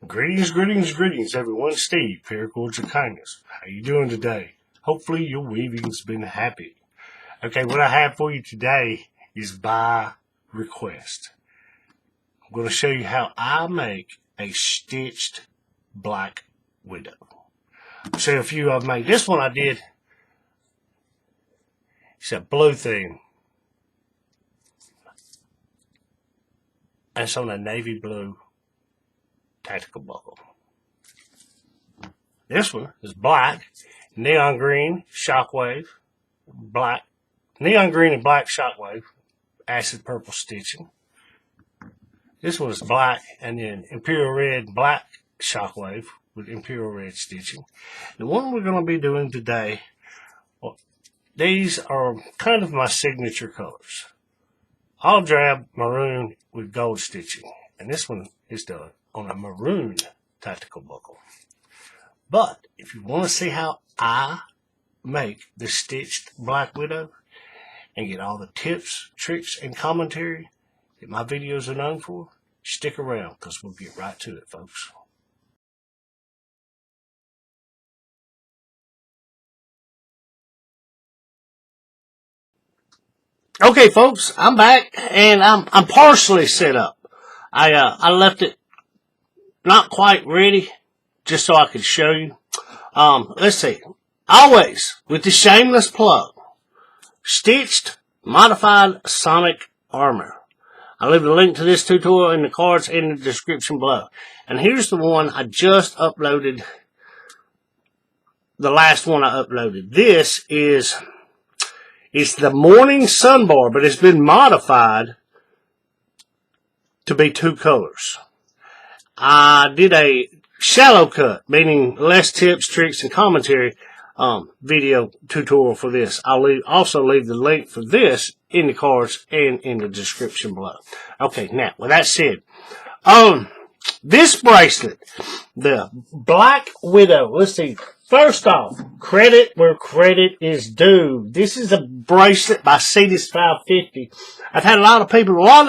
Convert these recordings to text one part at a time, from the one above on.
Greetings, everyone. Steve, Paracords of Kindness. How you doing today? Hopefully your weaving's been happy. Okay, what I have for you today is by request. I'm going to show you how I make a stitched black widow. I'll show you a few I've made. This one I did. It's a blue thing. And it's on a navy blue tactical buckle. This one is black, neon green, shockwave, black, neon green and black shockwave, acid purple stitching. This one is black and then imperial red, black shockwave with imperial red stitching. The one we're going to be doing today, well, these are kind of my signature colors. Olive Drab maroon with gold stitching. And this one is done on a maroon tactical buckle. But if you want to see how I make the stitched black widow and get all the tips, tricks, and commentary that my videos are known for, stick around because we'll get right to it, folks. Okay, folks, I'm back and I'm partially set up. I left it not quite ready, just so I could show you. Let's see. Always with the shameless plug. Stitched modified sonic armor. I'll leave a link to this tutorial in the cards in the description below. And here's the one I just uploaded. The last one I uploaded. This is it's the morning sun bar, but it's been modified to be two colors. I did a shallow cut, meaning less tips, tricks, and commentary video tutorial for this. I'll also leave the link for this in the cards and in the description below. Okay, now, with that said, this bracelet, the Black Widow, let's see. First off, credit where credit is due. This is a bracelet by Cetus 550. I've had a lot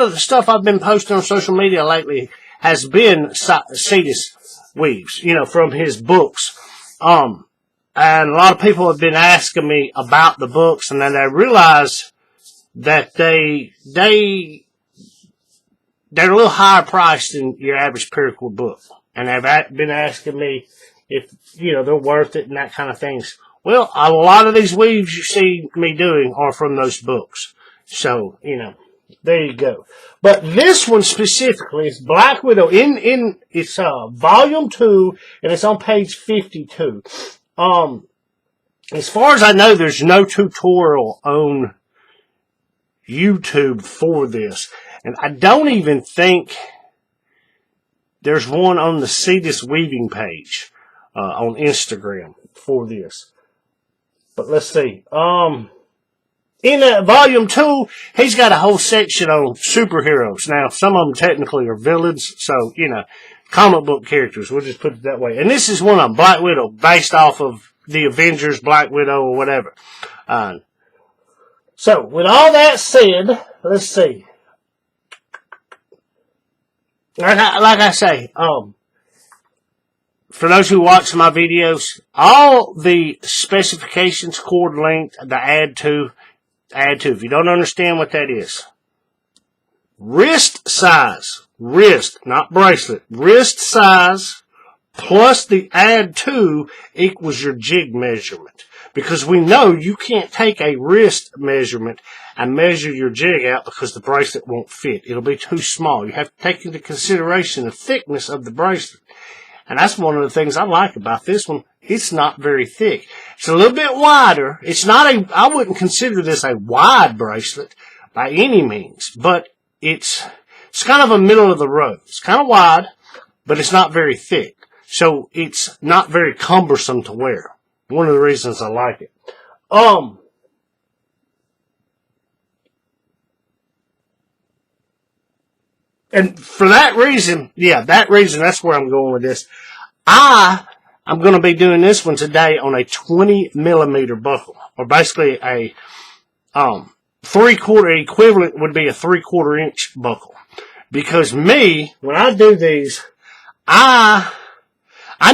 of the stuff I've been posting on social media lately has been Cetus weaves, from his books. And a lot of people have been asking me about the books, and then I realize that they're a little higher priced than your average Paracord book. And they've been asking me if, they're worth it and that kind of things. Well, a lot of these weaves you see me doing are from those books. So, there you go. But this one specifically is Black Widow. It's volume 2, and it's on page 52. As far as I know, there's no tutorial on YouTube for this. And I don't even think there's one on the Cetus weaving page on Instagram for this. But let's see. In volume 2, he's got a whole section on superheroes. Now, some of them technically are villains, so, comic book characters. We'll just put it that way. And this is one of them, Black Widow, based off of the Avengers, Black Widow, or whatever. So, with all that said, let's see. Like I say, for those who watch my videos, all the specifications, cord length, the add to, if you don't understand what that is. Wrist size, not bracelet, wrist size plus the add to equals your jig measurement. Because we know you can't take a wrist measurement and measure your jig out because the bracelet won't fit. It'll be too small. You have to take into consideration the thickness of the bracelet. And that's one of the things I like about this one. It's not very thick. It's a little bit wider. I wouldn't consider this a wide bracelet by any means, but it's kind of a middle of the road. It's kind of wide, but it's not very thick. So it's not very cumbersome to wear. One of the reasons I like it. And for that reason, that's where I'm going with this. I'm going to be doing this one today on a 20 millimeter buckle, or basically a 3/4 equivalent would be a 3/4 inch buckle. Because when I do these, I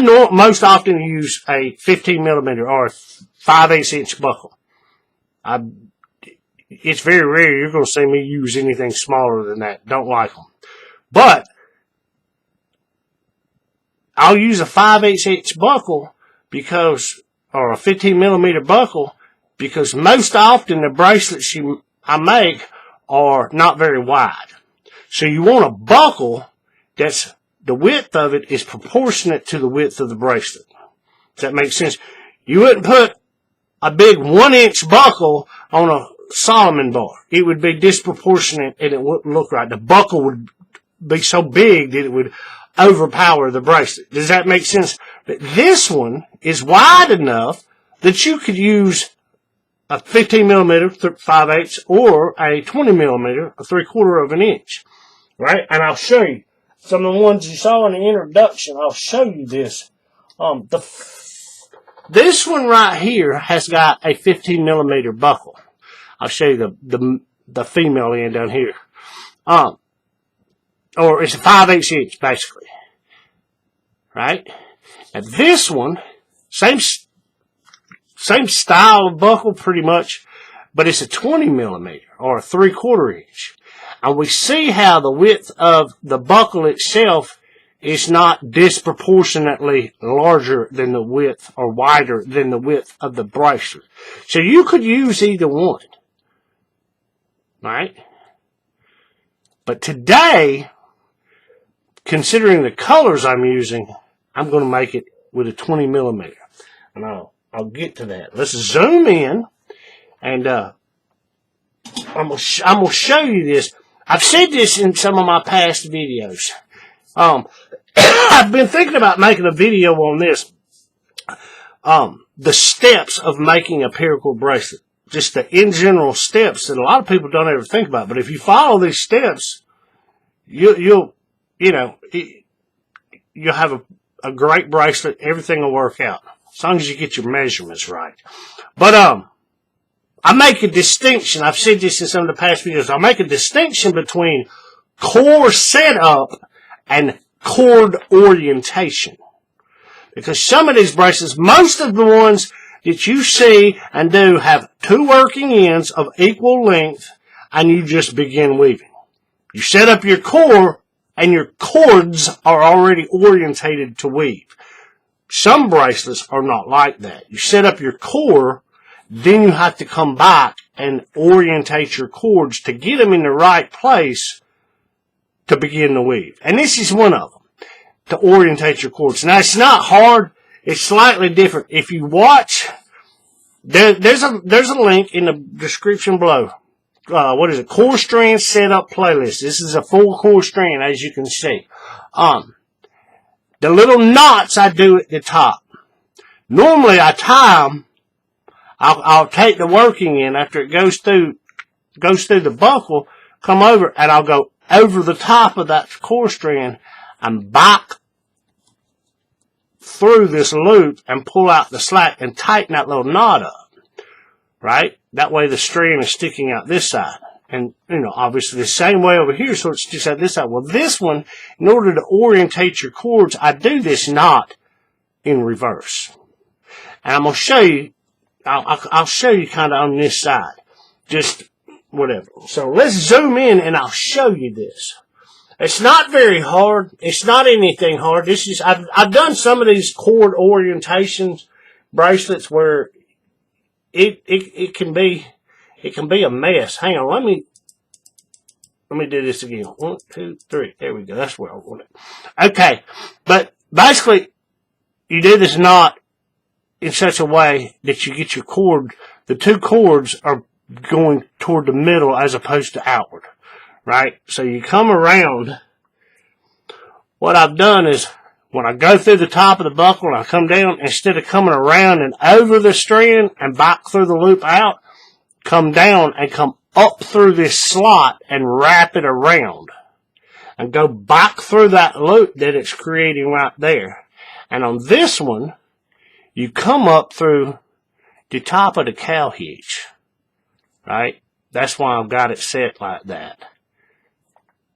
know most often use a 15 millimeter or a 5/8 inch buckle. It's very rare you're going to see me use anything smaller than that. Don't like them. But I'll use a 5/8 inch buckle because, or a 15 millimeter buckle, because most often the bracelets I make are not very wide. So you want a buckle that's, the width of it is proportionate to the width of the bracelet. Does that make sense? You wouldn't put a big 1 inch buckle on a Solomon bar. It would be disproportionate and it wouldn't look right. The buckle would be so big that it would overpower the bracelet. Does that make sense? But this one is wide enough that you could use a 15 millimeter 5/8 or a 20 millimeter, a 3/4 of an inch. Right? And I'll show you. Some of the ones you saw in the introduction, I'll show you this. This one right here has got a 15 millimeter buckle. I'll show you the female end down here. Or it's a 5/8 inch basically. Right? And this one, same style of buckle pretty much, but it's a 20 millimeter or a 3/4 inch. And we see how the width of the buckle itself is not disproportionately larger than the width or wider than the width of the bracelet. So you could use either one. Right? But today, considering the colors I'm using, I'm going to make it with a 20 millimeter. And I'll get to that. Let's zoom in, and I'm going to show you this. I've said this in some of my past videos. I've been thinking about making a video on this. The steps of making a paracord bracelet. Just the in general steps that a lot of people don't ever think about. But if you follow these steps, you'll have a great bracelet. Everything will work out as long as you get your measurements right. But I make a distinction. I've said this in some of the past videos. I make a distinction between core setup and cord orientation. Because some of these bracelets, most of the ones that you see and do have two working ends of equal length, and you just begin weaving. You set up your core, and your cords are already orientated to weave. Some bracelets are not like that. You set up your core, then you have to come back and orientate your cords to get them in the right place to begin to weave. And this is one of them, to orientate your cords. Now, it's not hard. It's slightly different. If you watch, there's a link in the description below. What is it? Core strand setup playlist. This is a full core strand, as you can see. The little knots I do at the top. Normally, I tie them. I'll take the working end after it goes through the buckle, come over, and I'll go over the top of that core strand and back through this loop and pull out the slack and tighten that little knot up. Right? That way the strand is sticking out this side. And, obviously the same way over here, so it sticks out this side. Well, this one, in order to orientate your cords, I do this knot in reverse. And I'm going to show you, I'll show you kind of on this side. Just whatever. So let's zoom in and I'll show you this. It's not very hard. It's not anything hard. This is, I've done some of these cord orientations bracelets where it can be a mess. Hang on, let me do this again. 1, 2, 3. There we go. That's where I want it. Okay, but basically, you do this knot in such a way that you get your cord. The two cords are going toward the middle as opposed to outward, right? So you come around. What I've done is, when I go through the top of the buckle and I come down, instead of coming around and over the strand and back through the loop out, come down and come up through this slot and wrap it around and go back through that loop that it's creating right there. And on this one, you come up through the top of the cow hitch, right? That's why I've got it set like that.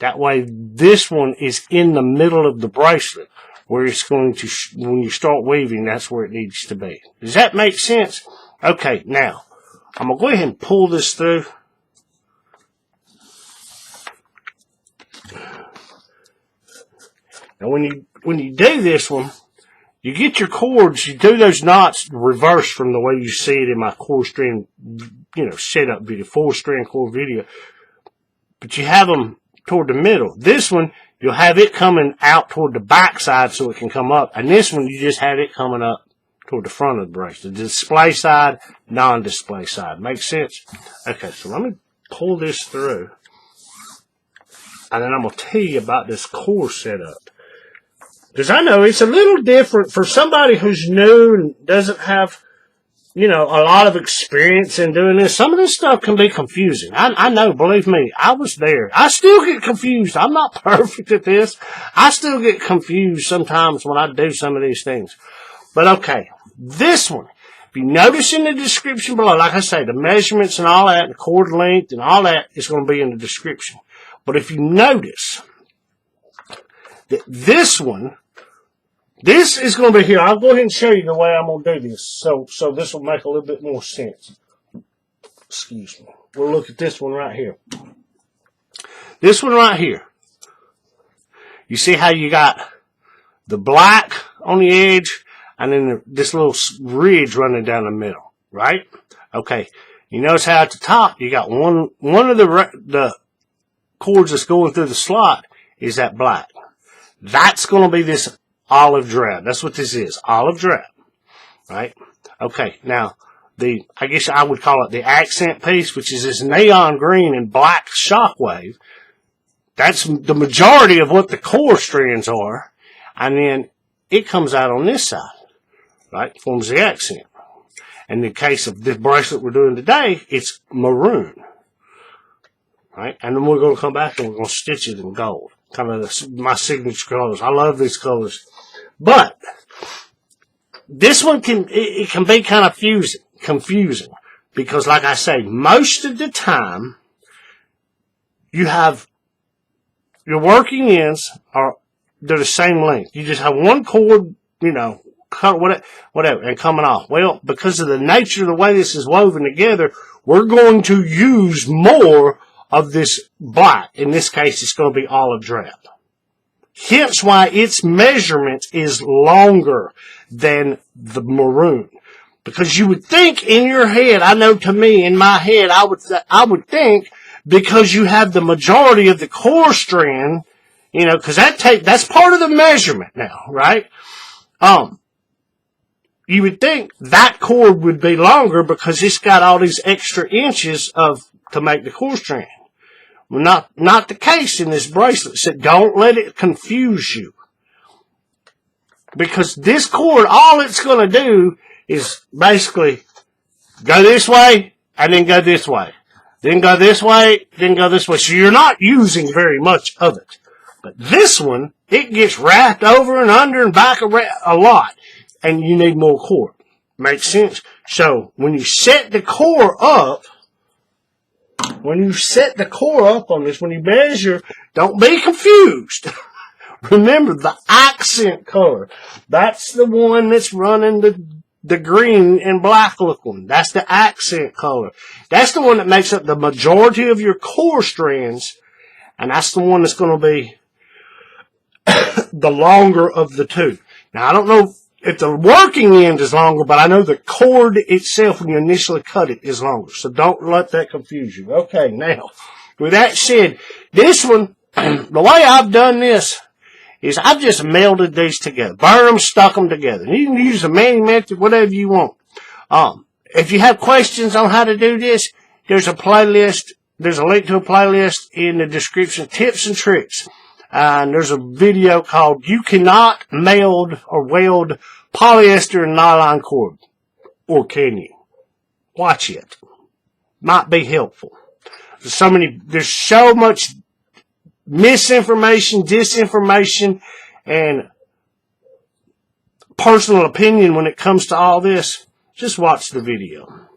That way, this one is in the middle of the bracelet, where it's going to, when you start weaving, that's where it needs to be. Does that make sense? Okay, now, I'm going to go ahead and pull this through. Now, when you do this one, you get your cords, you do those knots reverse from the way you see it in my core strand, setup video, 4-strand core video. But you have them toward the middle. This one, you'll have it coming out toward the back side so it can come up. And this one, you just have it coming up toward the front of the bracelet. The display side, non-display side. Makes sense? Okay, so let me pull this through. And then I'm going to tell you about this core setup. Because I know it's a little different for somebody who's new and doesn't have, a lot of experience in doing this. Some of this stuff can be confusing. I know, believe me, I was there. I still get confused. I'm not perfect at this. I still get confused sometimes when I do some of these things. But okay, this one, if you notice in the description below, like I say, the measurements and all that, the cord length and all that is going to be in the description. But if you notice that this one, this is going to be here. I'll go ahead and show you the way I'm going to do this. So this will make a little bit more sense. Excuse me. We'll look at this one right here. This one right here. You see how you got the black on the edge and then this little ridge running down the middle, right? Okay. You notice how at the top you got one of the cords that's going through the slot is that black. That's going to be this Olive Drab. That's what this is. Olive Drab. Right? Okay. Now, I guess I would call it the accent piece, which is this neon green and black shockwave. That's the majority of what the core strands are. And then it comes out on this side. Right? Forms the accent. In the case of this bracelet we're doing today, it's maroon. Right? And then we're going to come back and we're going to stitch it in gold. Kind of my signature colors. I love these colors. But this one can be kind of confusing because, like I say, most of the time your working ends they're the same length. You just have one cord, cut whatever, and coming off. Well, because of the nature of the way this is woven together, we're going to use more of this black. In this case, it's going to be olive drab. Hence why its measurement is longer than the maroon. Because you would think in your head, I know to me, in my head, I would think because you have the majority of the core strand, because that's part of the measurement now, right? You would think that cord would be longer because it's got all these extra inches to make the core strand. Well, not the case in this bracelet. So don't let it confuse you. Because this cord, all it's going to do is basically go this way and then go this way. Then go this way, then go this way. So you're not using very much of it. But this one, it gets wrapped over and under and back a lot. And you need more cord. Makes sense? So when you set the core up, on this, when you measure, don't be confused. Remember the accent color. That's the one that's running the green and black look one. That's the accent color. That's the one that makes up the majority of your core strands. And that's the one that's going to be the longer of the two. Now, I don't know if the working end is longer, but I know the cord itself, when you initially cut it, is longer. So don't let that confuse you. Okay, now, with that said, this one, the way I've done this is I've just melded these together. Burn them, stuck them together. You can use the Manny method, whatever you want. If you have questions on how to do this, there's a playlist. There's a link to a playlist in the description, tips and tricks. And there's a video called You Cannot Meld or Weld Polyester and Nylon Cord. Or can you? Watch it. Might be helpful. There's so much misinformation, disinformation, and personal opinion when it comes to all this. Just watch the video.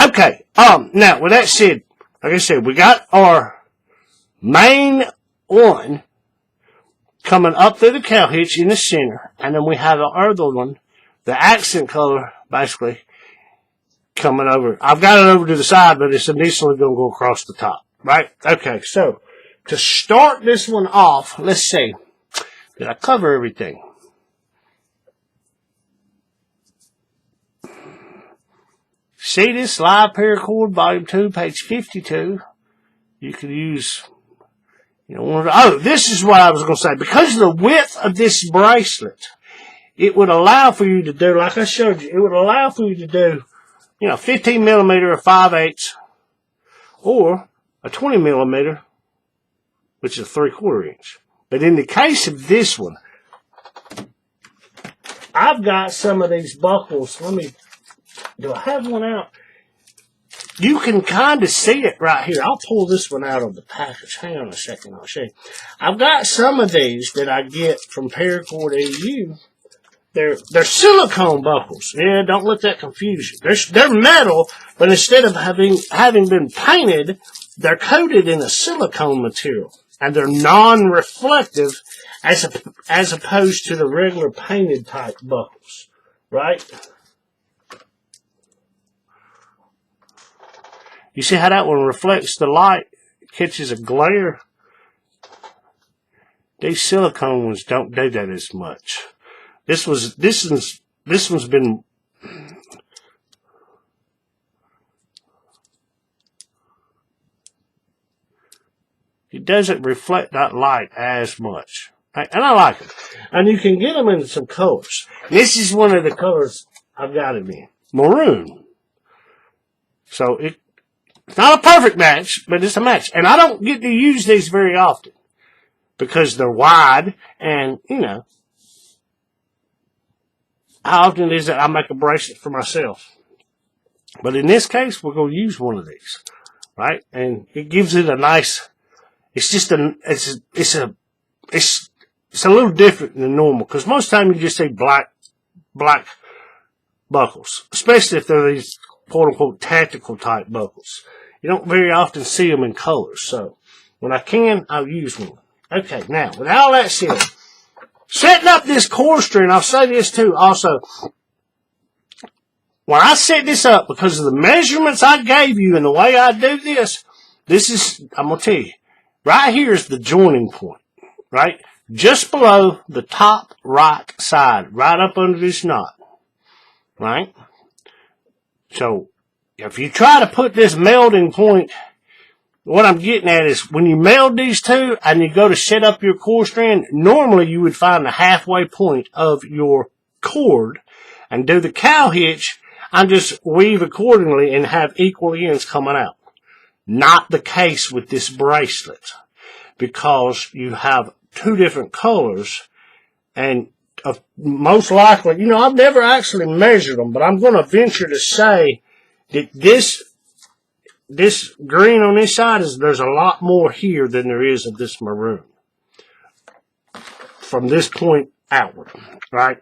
Okay. Now, with that said, like I said, we got our main one coming up through the cow hitch in the center, and then we have the other one, the accent color, basically, coming over. I've got it over to the side, but it's initially going to go across the top, right? Okay, so to start this one off, let's see. Did I cover everything? Cetus Live Paracord Volume 2, page 52. You could use, this is what I was going to say. Because of the width of this bracelet, it would allow for you to do, like I showed you, it would allow for you to do, 15 millimeter or 5/8, or a 20 millimeter, which is a 3/4 inch. But in the case of this one, I've got some of these buckles. Do I have one out? You can kind of see it right here. I'll pull this one out of the package. Hang on a second, I'll show you. I've got some of these that I get from Paracord EU. They're silicone buckles. Yeah, don't let that confuse you. They're metal, but instead of having been painted, they're coated in a silicone material. And they're non-reflective as opposed to the regular painted type buckles. Right? You see how that one reflects the light, catches a glare? These silicone ones don't do that as much. This one's been, it doesn't reflect that light as much. And I like it. And you can get them in some colors. This is one of the colors I've got it in. Maroon. So it's not a perfect match, but it's a match. And I don't get to use these very often because they're wide and, how often is it I make a bracelet for myself? But in this case, we're going to use one of these, right? And it gives it a nice, it's a little different than normal because most time you just see black buckles, especially if they're these quote unquote tactical type buckles. You don't very often see them in colors, so when I can, I'll use one. Okay, now, with all that said, setting up this core string, I'll say this too, also, when I set this up, because of the measurements I gave you and the way I do this is, I'm going to tell you, right here is the joining point, right? Just below the top right side, right up under this knot, right? So, if you try to put this melding point, what I'm getting at is when you meld these two and you go to set up your core strand, normally you would find the halfway point of your cord and do the cow hitch and just weave accordingly and have equal ends coming out. Not the case with this bracelet because you have two different colors and most likely, I've never actually measured them, but I'm going to venture to say that this green on this side there's a lot more here than there is of this maroon. From this point outward, right?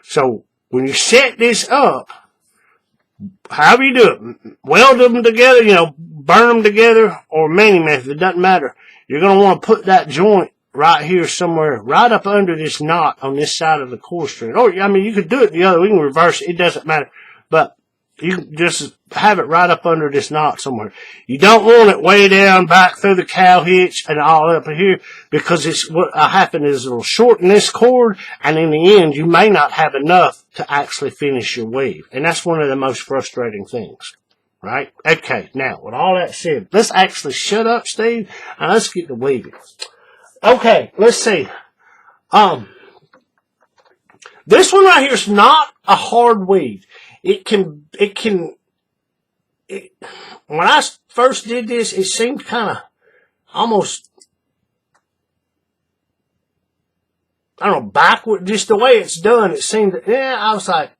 So when you set this up, however you do it, weld them together, burn them together, or many method, it doesn't matter. You're going to want to put that joint right here somewhere, right up under this knot on this side of the core string. Or, you could do it the other way. We can reverse it. It doesn't matter. But you can just have it right up under this knot somewhere. You don't want it way down back through the cow hitch and all up here because what happen is it'll shorten this cord and in the end you may not have enough to actually finish your weave. And that's one of the most frustrating things. Right? Okay, now with all that said, let's actually shut up, Steve, and let's get to weaving. Okay, let's see. This one right here is not a hard weave. When I first did this, it seemed kind of almost, I don't know, backward, just the way it's done, it seemed, I was like,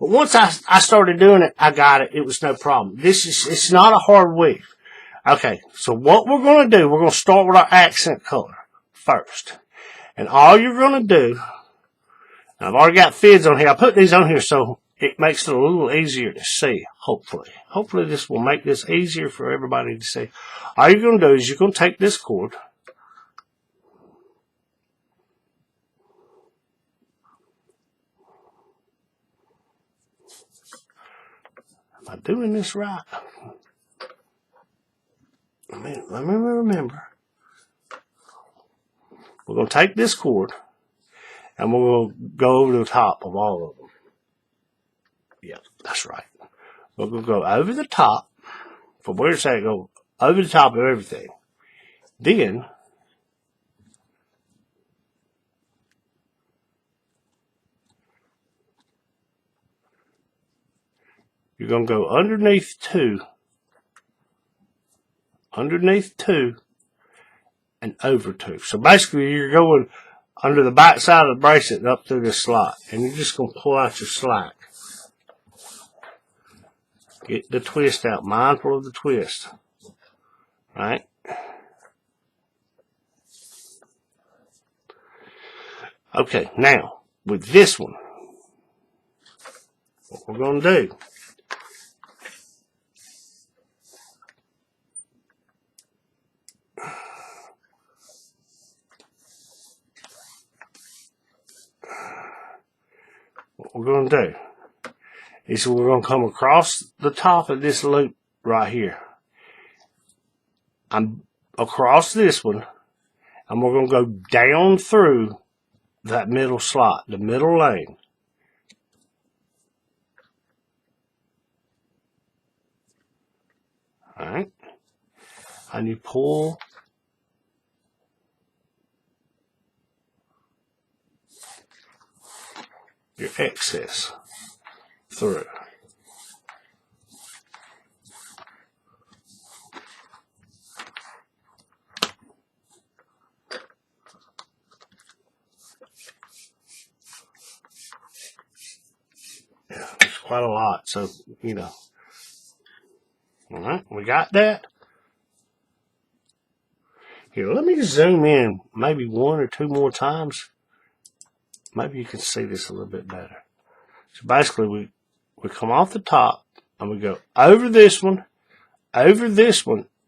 but once I started doing it, I got it. It was no problem. It's not a hard weave. Okay, so what we're going to do, we're going to start with our accent color first. And all you're going to do, I've already got fids on here. I put these on here so it makes it a little easier to see, hopefully. Hopefully this will make this easier for everybody to see. All you're going to do is you're going to take this cord, Am I doing this right? Let me remember. We're going to take this cord and we're going to go over the top of all of them. Yeah, that's right. We're going to go over the top from where it's at, go over the top of everything. Then you're going to go underneath two, and over two. So basically you're going under the back side of the bracelet and up through this slot. And you're just going to pull out your slack. Get the twist out, mindful of the twist. Right? Okay, now, with this one, what we're going to do, is we're going to come across the top of this loop right here. I'm across this one, and we're going to go down through that middle slot, the middle lane. Alright? And you pull your excess through. Yeah, it's quite a lot, so, you know. Alright, we got that. Here, let me zoom in maybe one or two more times. Maybe you can see this a little bit better. So basically, we come off the top, and we go over this one, and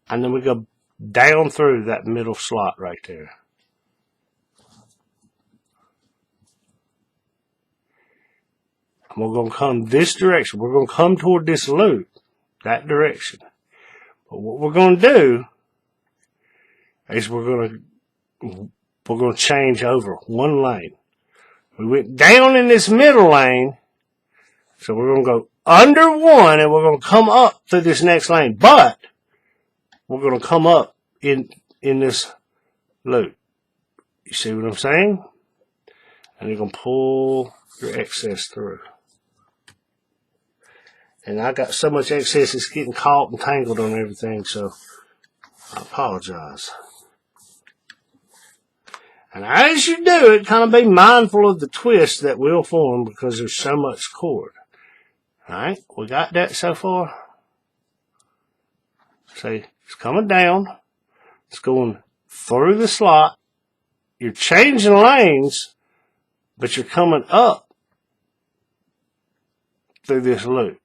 then we go down through that middle slot right there. And we're going to come this direction. We're going to come toward this loop, that direction. But what we're going to do is we're going to change over one lane. We went down in this middle lane, so we're going to go under one, and we're going to come up through this next lane. But we're going to come up in this loop. You see what I'm saying? And you're going to pull your excess through. And I got so much excess, it's getting caught and tangled on everything, so I apologize. And as you do it, kind of be mindful of the twist that will form because there's so much cord. Alright, we got that so far? See, it's coming down. It's going through the slot. You're changing lanes, but you're coming up through this loop.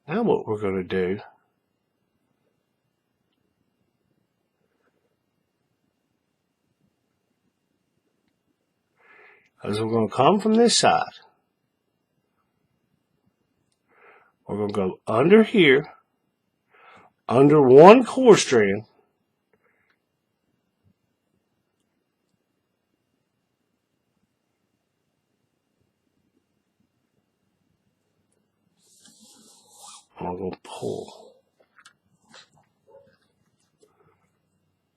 Now what we're going to do is we're going to come from this side. We're going to go under here, under one core strand, and we're going to pull.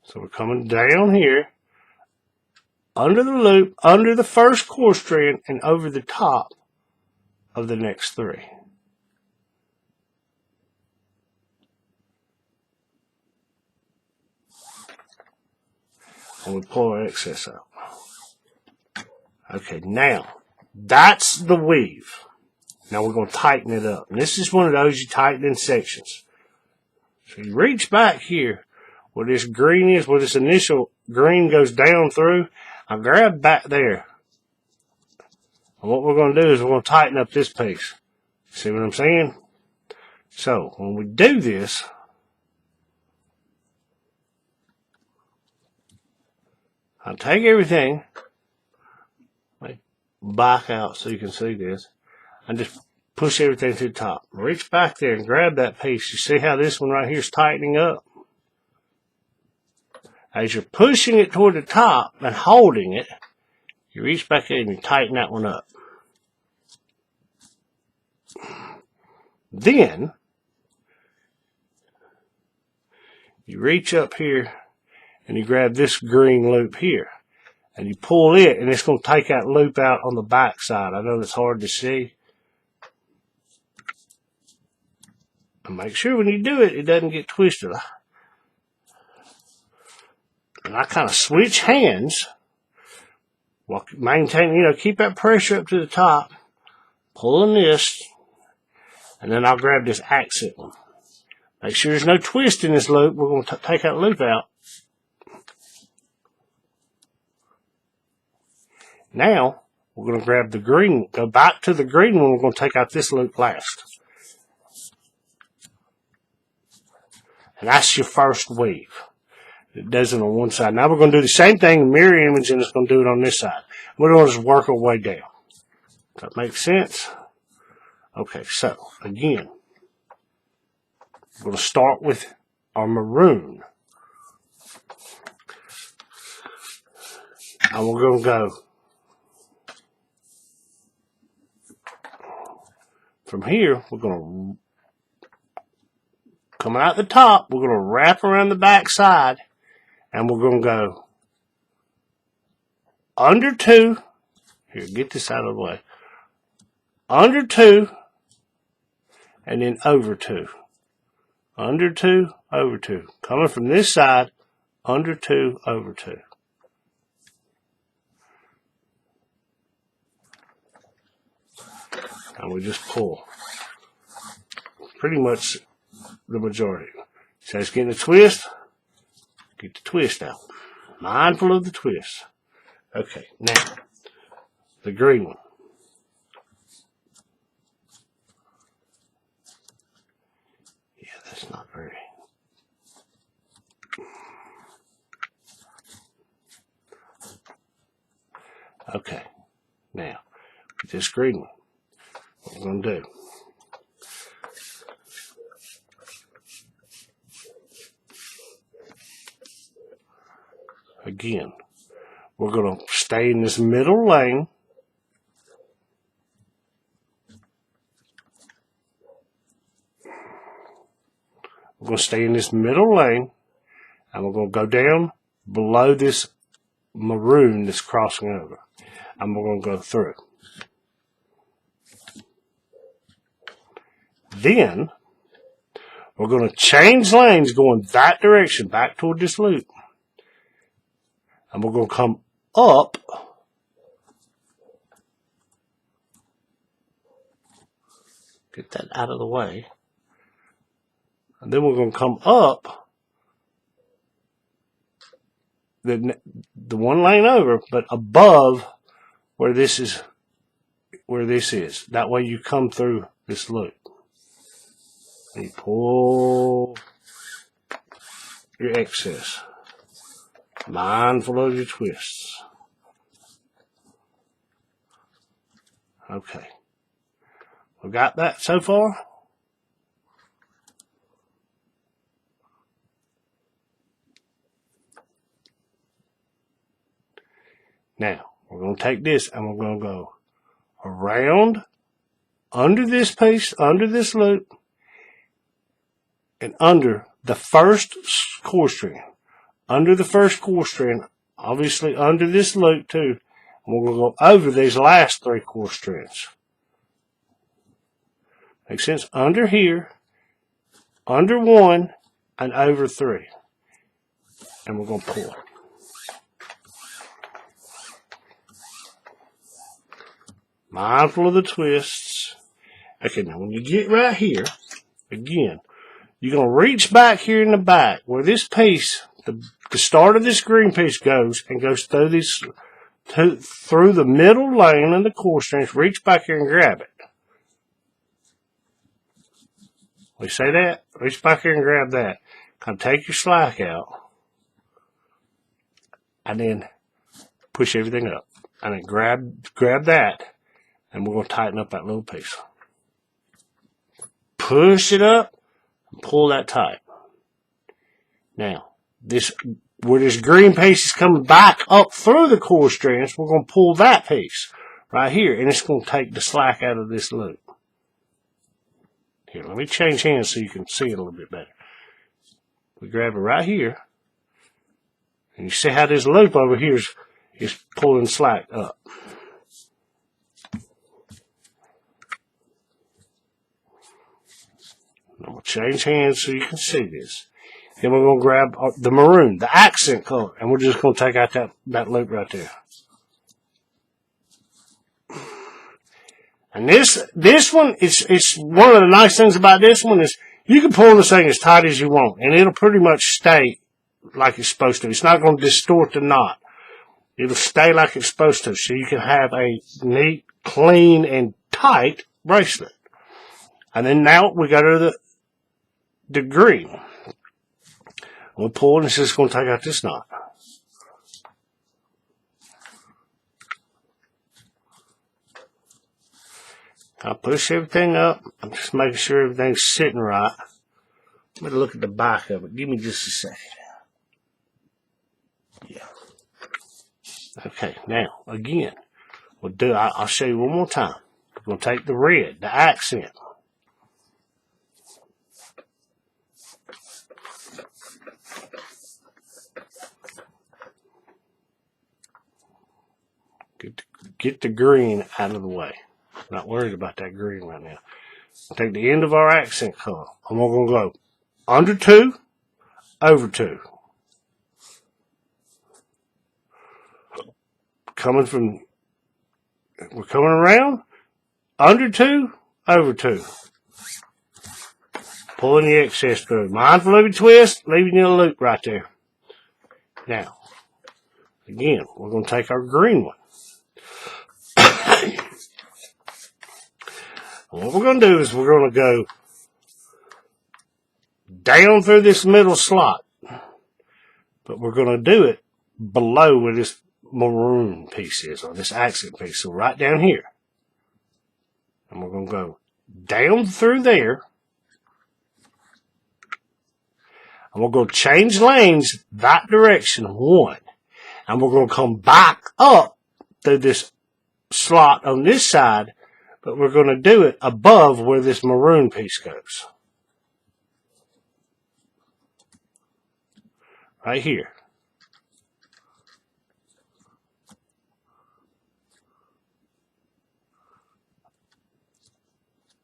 So we're coming down here, under the loop, under the first core strand, and over the top of the next three. And we pull our excess out. Okay, now, that's the weave. Now we're going to tighten it up. And this is one of those you tighten in sections. So you reach back here where this green is, where this initial green goes down through. I grab back there. And what we're going to do is we're going to tighten up this piece. See what I'm saying? So when we do this, I'll take everything, back out so you can see this, and just push everything to the top. Reach back there and grab that piece. You see how this one right here is tightening up? As you're pushing it toward the top and holding it, you reach back in and you tighten that one up. Then, you reach up here and you grab this green loop here. And you pull it, and it's going to take that loop out on the back side. I know it's hard to see. And make sure when you do it, it doesn't get twisted. And I kind of switch hands. While maintaining, keep that pressure up to the top. Pulling this. And then I'll grab this accent one. Make sure there's no twist in this loop. We're going to take that loop out. Now, we're going to grab the green, go back to the green one. We're going to take out this loop last. And that's your first weave. It does it on one side. Now we're going to do the same thing, mirror image, and it's going to do it on this side. We're going to just work our way down. Does that make sense? Okay, so, again, we're going to start with our maroon. And we're going to go from here, we're going to, coming out the top, we're going to wrap around the back side, and we're going to go under 2, here, get this out of the way, under 2, and then over 2, under 2, over 2, coming from this side, under 2, over 2. And we just pull. Pretty much the majority. So it's getting a twist. Get the twist out. Mindful of the twist. Okay, now, the green one. Yeah, that's not very. Okay, now, this green one. What we're going to do. Again, we're going to stay in this middle lane. We're going to stay in this middle lane, and we're going to go down below this maroon that's crossing over. And we're going to go through. Then, we're going to change lanes going that direction, back toward this loop. And we're going to come up. Get that out of the way. And then we're going to come up the one lane over, but above where this is. That way you come through this loop. And you pull your excess. Mindful of your twists. Okay. We got that so far? Now, we're going to take this and we're going to go around, under this piece, under this loop, and under the first core string. Under the first core string, obviously under this loop too. And we're going to go over these last 3 core strands. Makes sense? Under here, under 1, and over 3. And we're going to pull. Mindful of the twists. Okay, now when you get right here, again, you're going to reach back here in the back where this piece, the start of this green piece goes and goes through this, through the middle lane and the core strings. Reach back here and grab it. We say that? Reach back here and grab that. Kind of take your slack out. And then push everything up. And then grab that, and we're going to tighten up that little piece. Push it up, and pull that tight. Now, where this green piece is coming back up through the core strands, we're going to pull that piece right here, and it's going to take the slack out of this loop. Here, let me change hands so you can see it a little bit better. We grab it right here, and you see how this loop over here is pulling slack up. I'm going to change hands so you can see this. Then we're going to grab the maroon, the accent color, and we're just going to take out that loop right there. And this one, it's one of the nice things about this one is you can pull this thing as tight as you want, and it'll pretty much stay like it's supposed to. It's not going to distort the knot. It'll stay like it's supposed to, so you can have a neat, clean, and tight bracelet. And then now we go to the green. We'll pull, and it's just going to take out this knot. I'll push everything up. I'm just making sure everything's sitting right. I'm going to look at the back of it. Give me just a second. Yeah. Okay, now, again, I'll show you one more time. We're going to take the red, the accent. Get the green out of the way. Not worried about that green right now. Take the end of our accent color, and we're going to go under 2, over 2. We're coming around, under 2, over 2. Pulling the excess through. Mindful of your twist, leaving you a loop right there. Now, again, we're going to take our green one. And what we're going to do is we're going to go down through this middle slot. But we're going to do it below where this maroon piece is, or this accent piece. So right down here. And we're going to go down through there. And we're going to change lanes that direction, 1. And we're going to come back up through this slot on this side, but we're going to do it above where this maroon piece goes. Right here.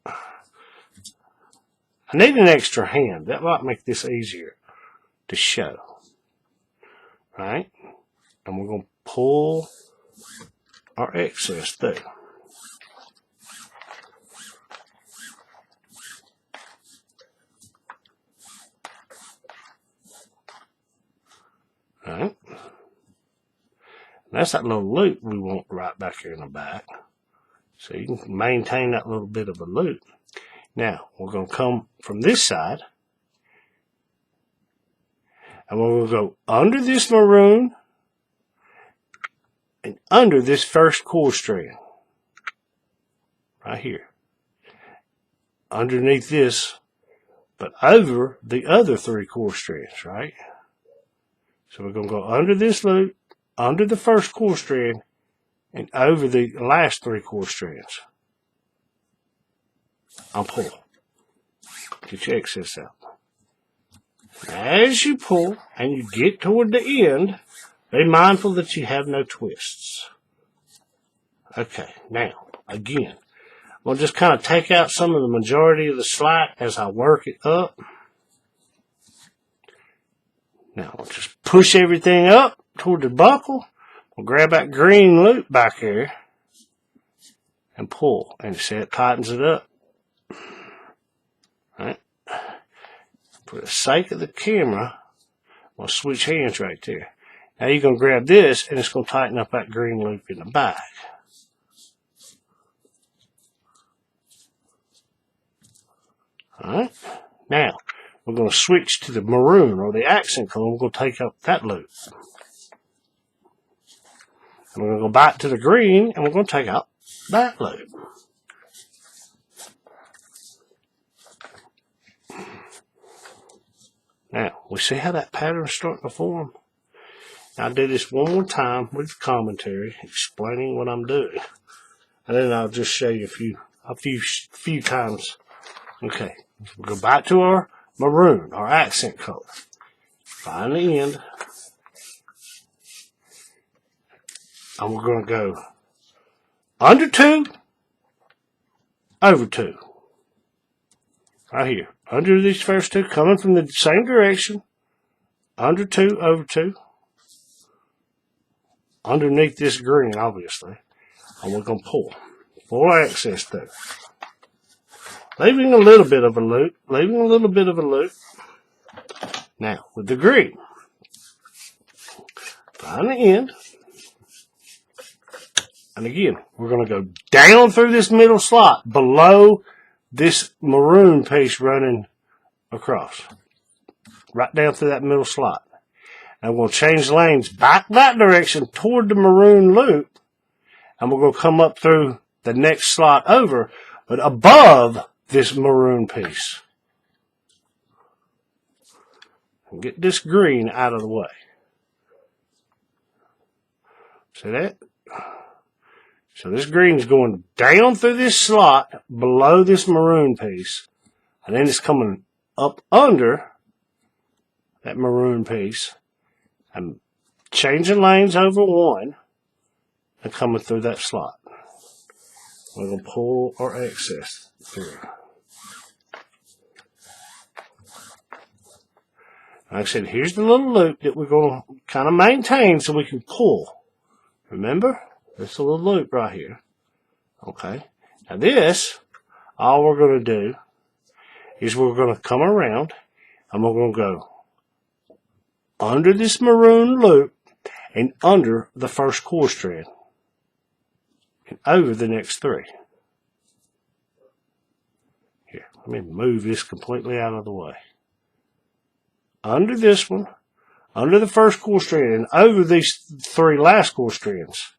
I need an extra hand. That might make this easier to show. Right? And we're going to pull our excess through. Right? And that's that little loop we want right back here in the back. So you can maintain that little bit of a loop. Now, we're going to come from this side. And we're going to go under this maroon and under this first core strand. Right here. Underneath this, but over the other 3 core strands, right? So we're going to go under this loop, under the first core strand, and over the last 3 core strands. I'll pull. Get your excess out. As you pull and you get toward the end, be mindful that you have no twists. Okay, now, again, we'll just kind of take out some of the majority of the slack as I work it up. Now, we'll just push everything up toward the buckle. We'll grab that green loop back here and pull. And see, it tightens it up. Right? For the sake of the camera, we'll switch hands right there. Now you're going to grab this, and it's going to tighten up that green loop in the back. Alright? Now, we're going to switch to the maroon, or the accent color. We're going to take up that loop. And we're going to go back to the green, and we're going to take out that loop. Now, we see how that pattern is starting to form? I'll do this one more time with commentary, explaining what I'm doing. And then I'll just show you a few times. Okay, we'll go back to our maroon, our accent color. Find the end. And we're going to go under 2, over 2. Right here. Under these first 2, coming from the same direction. Under 2, over 2. Underneath this green, obviously. And we're going to pull. Pull our excess through. Leaving a little bit of a loop. Leaving a little bit of a loop. Now, with the green. Find the end. And again, we're going to go down through this middle slot, below this maroon piece running across. Right down through that middle slot. And we'll change lanes back that direction toward the maroon loop. And we're going to come up through the next slot over, but above this maroon piece. And get this green out of the way. See that? So this green is going down through this slot below this maroon piece. And then it's coming up under that maroon piece. And changing lanes over 1 and coming through that slot. We're going to pull our excess through. Like I said, here's the little loop that we're going to kind of maintain so we can pull. Remember? This little loop right here. Okay. Now this, all we're going to do is we're going to come around and we're going to go under this maroon loop and under the first core strand and over the next 3. Here, let me move this completely out of the way. Under this one, under the first core strand, and over these 3 last core strands.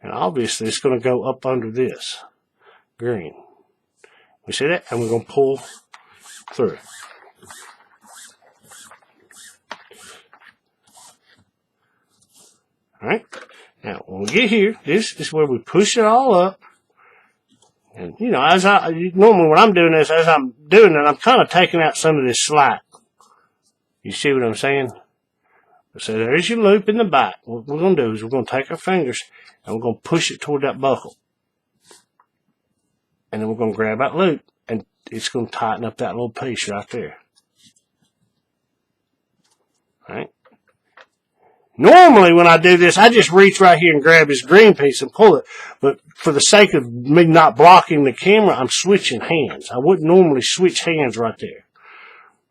And obviously it's going to go up under this green. We see that? And we're going to pull through. Alright? Now, when we get here, this is where we push it all up. And, you know, normally when I'm doing this, as I'm doing it, I'm kind of taking out some of this slack. You see what I'm saying? So there's your loop in the back. What we're going to do is we're going to take our fingers and we're going to push it toward that buckle. And then we're going to grab that loop and it's going to tighten up that little piece right there. Alright? Normally when I do this, I just reach right here and grab this green piece and pull it. But for the sake of me not blocking the camera, I'm switching hands. I wouldn't normally switch hands right there.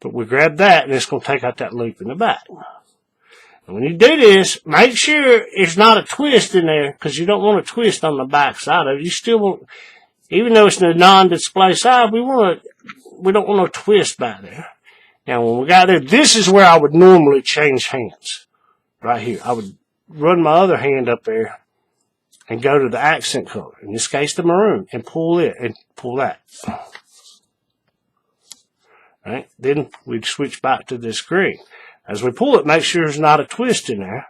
But we grab that and it's going to take out that loop in the back. And when you do this, make sure it's not a twist in there because you don't want a twist on the back side of it. You still want, even though it's in a non-display side, we don't want a twist back there. Now when we got there, this is where I would normally change hands. Right here. I would run my other hand up there and go to the accent color. In this case, the maroon, and pull it and pull that. Right? Then we'd switch back to this green. As we pull it, make sure there's not a twist in there.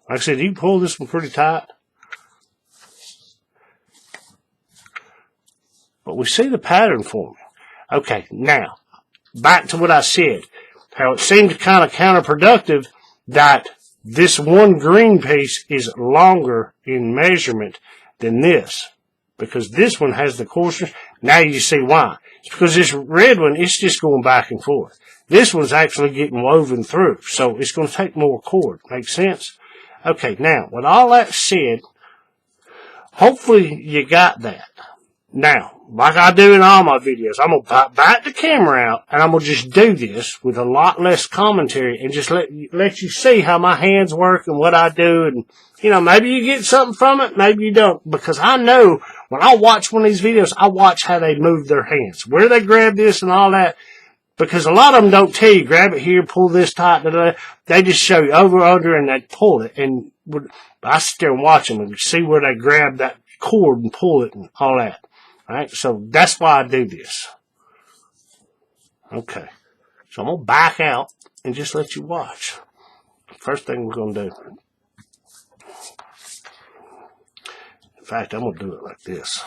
Like I said, you can pull this one pretty tight. But we see the pattern forming. Okay, now, back to what I said. How it seemed kind of counterproductive that this one green piece is longer in measurement than this. Because this one has the coarser. Now you see why. It's because this red one, it's just going back and forth. This one's actually getting woven through. So it's going to take more cord. Make sense? Okay, now, with all that said, hopefully you got that. Now, like I do in all my videos, I'm going to back the camera out and I'm going to just do this with a lot less commentary and just let you see how my hands work and what I do. And, you know, maybe you get something from it, maybe you don't. Because I know when I watch one of these videos, I watch how they move their hands, where they grab this and all that. because a lot of them don't tell you, grab it here, pull this tight, they just show you over, under, and they pull it. And I sit there and watch them and see where they grab that cord and pull it and all that. All right, so that's why I do this. Okay, so I'm going to back out and just let you watch. First thing we're going to do. In fact, I'm going to do it like this.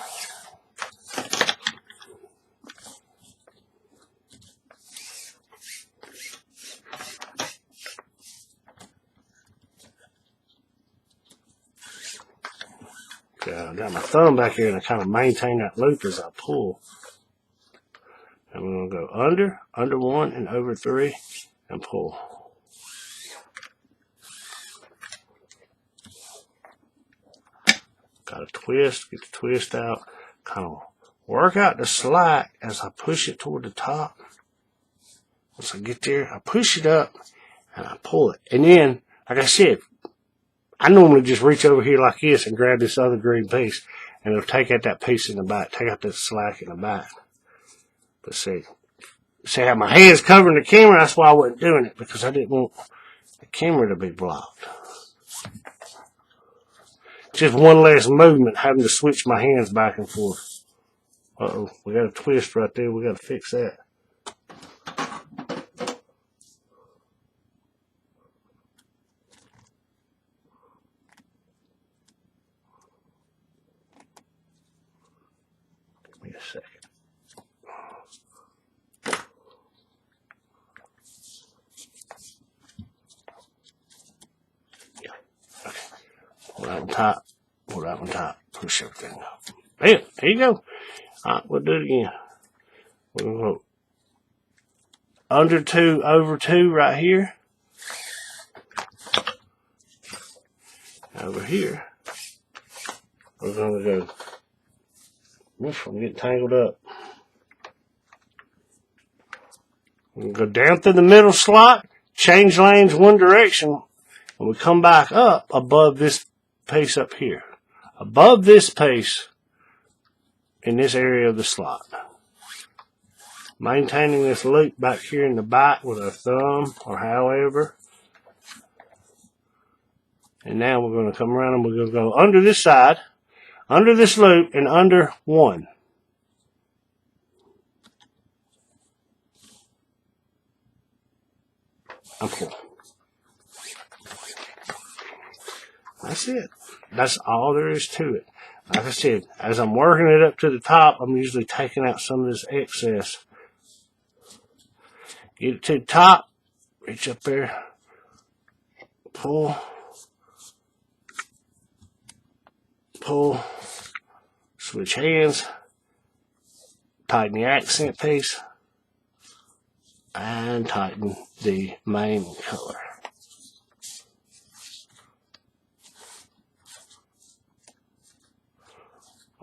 Okay, I got my thumb back here and I kind of maintain that loop as I pull. And we're going to go under 1 and over 3 and pull. Got to twist, get the twist out, kind of work out the slack as I push it toward the top. Once I get there, I push it up and I pull it. And then, like I said, I normally just reach over here like this and grab this other green piece and it'll take out that piece in the back, take out that slack in the back. But see how my hand's covering the camera, that's why I wasn't doing it, because I didn't want the camera to be blocked. Just one less movement, having to switch my hands back and forth. Uh-oh, we got a twist right there. We got to fix that. Give me a second. Yeah, okay. Pull that one tight. Pull that one tight. Push everything up. Bam, there you go. All right, we'll do it again. We're going to go under 2, over 2 right here. Over here, we're going to go, oof, I'm getting tangled up. We're going to go down through the middle slot, change lanes one direction, and we come back up above this piece up here. Above this piece in this area of the slot. Maintaining this loop back here in the back with our thumb or however. And now we're going to come around and we're going to go under this side, under this loop, and under 1. Okay. That's it. That's all there is to it. Like I said, as I'm working it up to the top, I'm usually taking out some of this excess. Get it to the top, reach up there, pull, pull, switch hands, tighten the accent piece, and tighten the main color.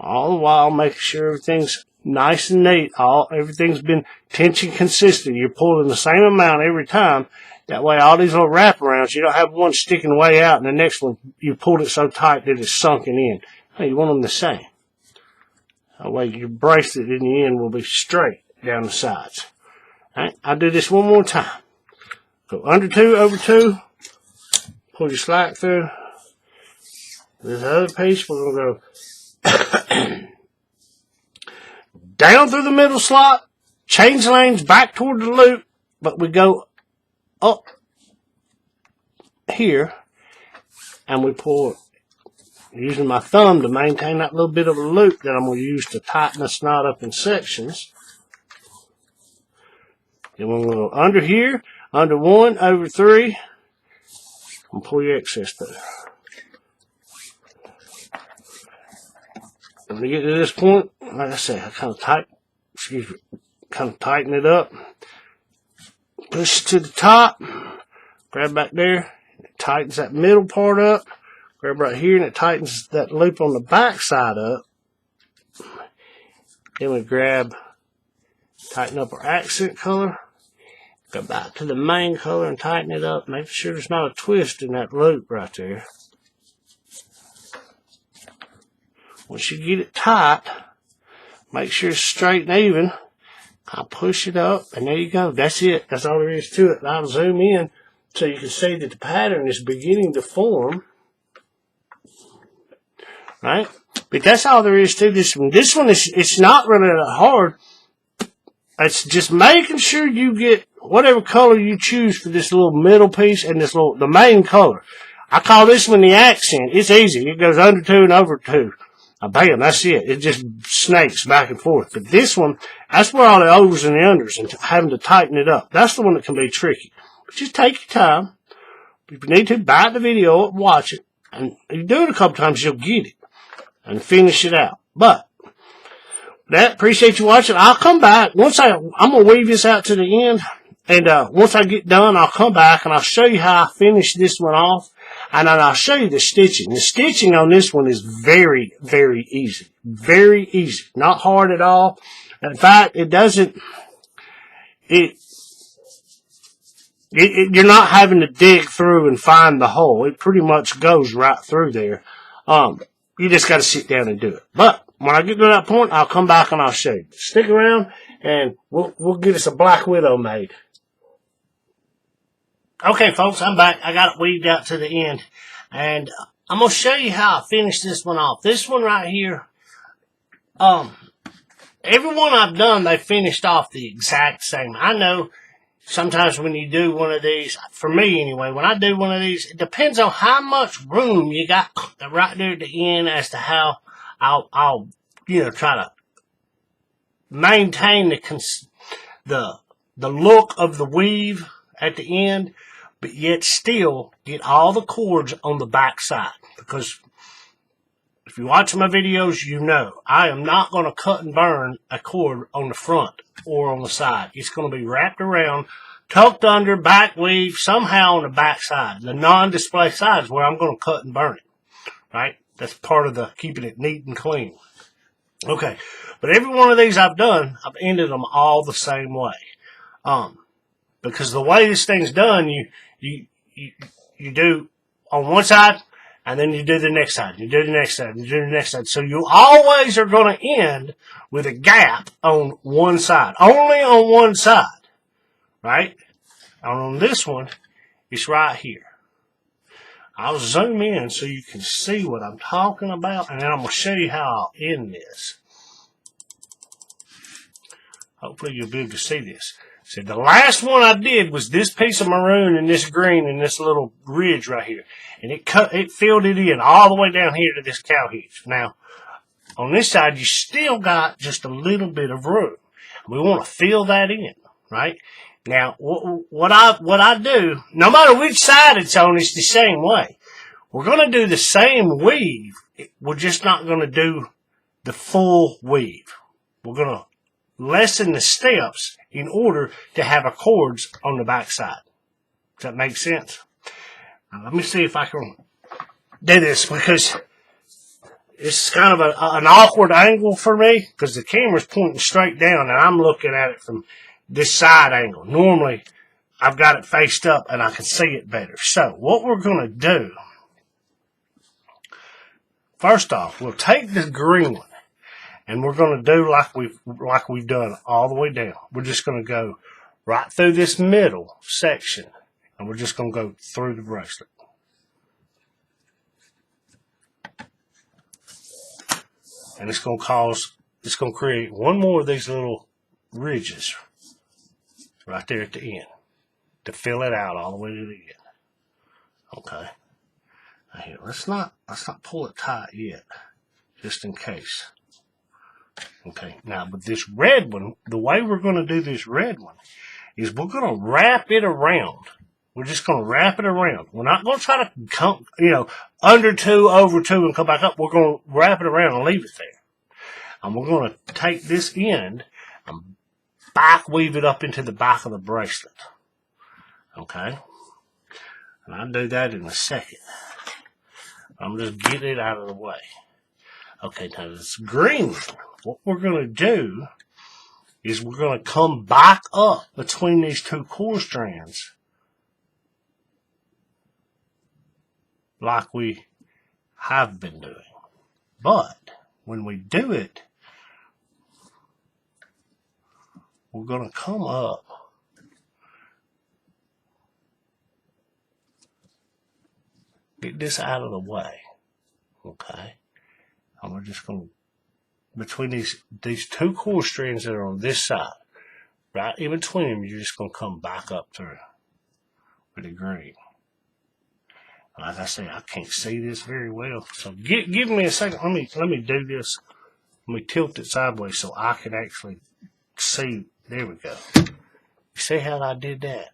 All the while making sure everything's nice and neat. Everything's been tension consistent. You're pulling the same amount every time. That way all these little wraparounds, you don't have one sticking way out and the next one you pulled it so tight that it's sunken in. Hey, you want them the same. That way your bracelet in the end will be straight down the sides. Alright, I'll do this one more time. Go under 2, over 2. Pull your slack through. This other piece, we're going to go down through the middle slot, change lanes back toward the loop, but we go up here and we pull, using my thumb to maintain that little bit of a loop that I'm going to use to tighten the snot up in sections. Then we're going to go under here, under 1, over 3, and pull your excess through. When you get to this point, like I say, I kind of tighten it up, push it to the top, grab back there, it tightens that middle part up, grab right here and it tightens that loop on the back side up. Then we grab, tighten up our accent color, go back to the main color and tighten it up, make sure there's not a twist in that loop right there. Once you get it tight, make sure it's straight and even, I'll push it up, and there you go. That's it. That's all there is to it. And I'll zoom in so you can see that the pattern is beginning to form. Right? But that's all there is to this one. This one is, it's not really that hard. It's just making sure you get whatever color you choose for this little middle piece and this little, the main color. I call this one the accent. It's easy. It goes under 2 and over 2. Bam, that's it. It just snakes back and forth. But this one, that's where all the overs and the unders and having to tighten it up. That's the one that can be tricky. But just take your time. If you need to, back the video up, watch it. And you do it a couple times, you'll get it. And finish it out. But, that, appreciate you watching. I'll come back. I'm going to weave this out to the end. And once I get done, I'll come back and I'll show you how I finish this one off. And then I'll show you the stitching. The stitching on this one is very, very easy. Very easy. Not hard at all. In fact, it doesn't... You're not having to dig through and find the hole. It pretty much goes right through there. You just got to sit down and do it. But when I get to that point, I'll come back and I'll show you. Stick around, and we'll get us a Black Widow made. Okay, folks, I'm back. I got it weaved out to the end. And I'm going to show you how I finish this one off. This one right here, every one I've done, they finished off the exact same. I know sometimes when you do one of these, for me anyway, when I do one of these, it depends on how much room you got right there at the end as to how I'll try to maintain the look of the weave at the end, but yet still get all the cords on the back side. Because if you watch my videos, you know I am not going to cut and burn a cord on the front or on the side. It's going to be wrapped around, tucked under, back weave, somehow on the back side. The non-display side is where I'm going to cut and burn it. Right? That's part of the keeping it neat and clean. Okay. But every one of these I've done, I've ended them all the same way. Because the way this thing's done, you do on one side, and then you do the next side, you do the next side, you do the next side. So you always are going to end with a gap on one side. Only on one side. Right? And on this one, it's right here. I'll zoom in so you can see what I'm talking about, and then I'm going to show you how I'll end this. Hopefully you'll be able to see this. So the last one I did was this piece of maroon and this green and this little ridge right here. And it filled it in all the way down here to this cow hitch. Now, on this side, you still got just a little bit of room. We want to fill that in, right? Now, what I do, no matter which side it's on, it's the same way. We're going to do the same weave. We're just not going to do the full weave. We're going to lessen the steps in order to have our cords on the back side. Does that make sense? Now, let me see if I can do this, because it's kind of an awkward angle for me, because the camera's pointing straight down and I'm looking at it from this side angle. Normally, I've got it faced up and I can see it better. So, what we're going to do, first off, we'll take this green one and we're going to do like we've done all the way down. We're just going to go right through this middle section, and we're just going to go through the bracelet. And it's going to create one more of these little ridges right there at the end to fill it out all the way to the end. Okay. Now here, let's not pull it tight yet, just in case. Okay, now with this red one, the way we're going to do this red one is we're going to wrap it around. We're just going to wrap it around. We're not going to try to come, under 2, over 2, and come back up. We're going to wrap it around and leave it there. And we're going to take this end and back weave it up into the back of the bracelet. Okay? And I'll do that in a second. I'm just getting it out of the way. Okay, now this green one, what we're going to do is we're going to come back up between these two core strands like we have been doing. But when we do it, we're going to come up. Get this out of the way. Okay. And we're just going to, between these two core strands that are on this side, right in between them, you're just going to come back up through with the green. Like I say, I can't see this very well. So give me a second. Let me do this. Let me tilt it sideways so I can actually see. There we go. You see how I did that?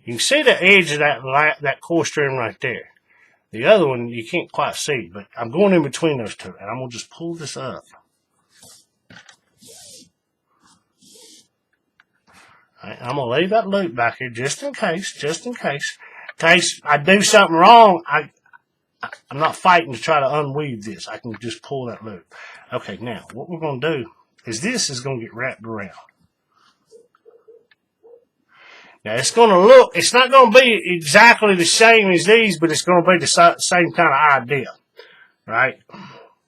You can see the edge of that core strand right there. The other one you can't quite see, but I'm going in between those two, and I'm going to just pull this up. All right, I'm going to leave that loop back here just in case. In case I do something wrong, I'm not fighting to try to unweave this. I can just pull that loop. Okay, now what we're going to do is this is going to get wrapped around. Now it's going to look, it's not going to be exactly the same as these, but it's going to be the same kind of idea, right?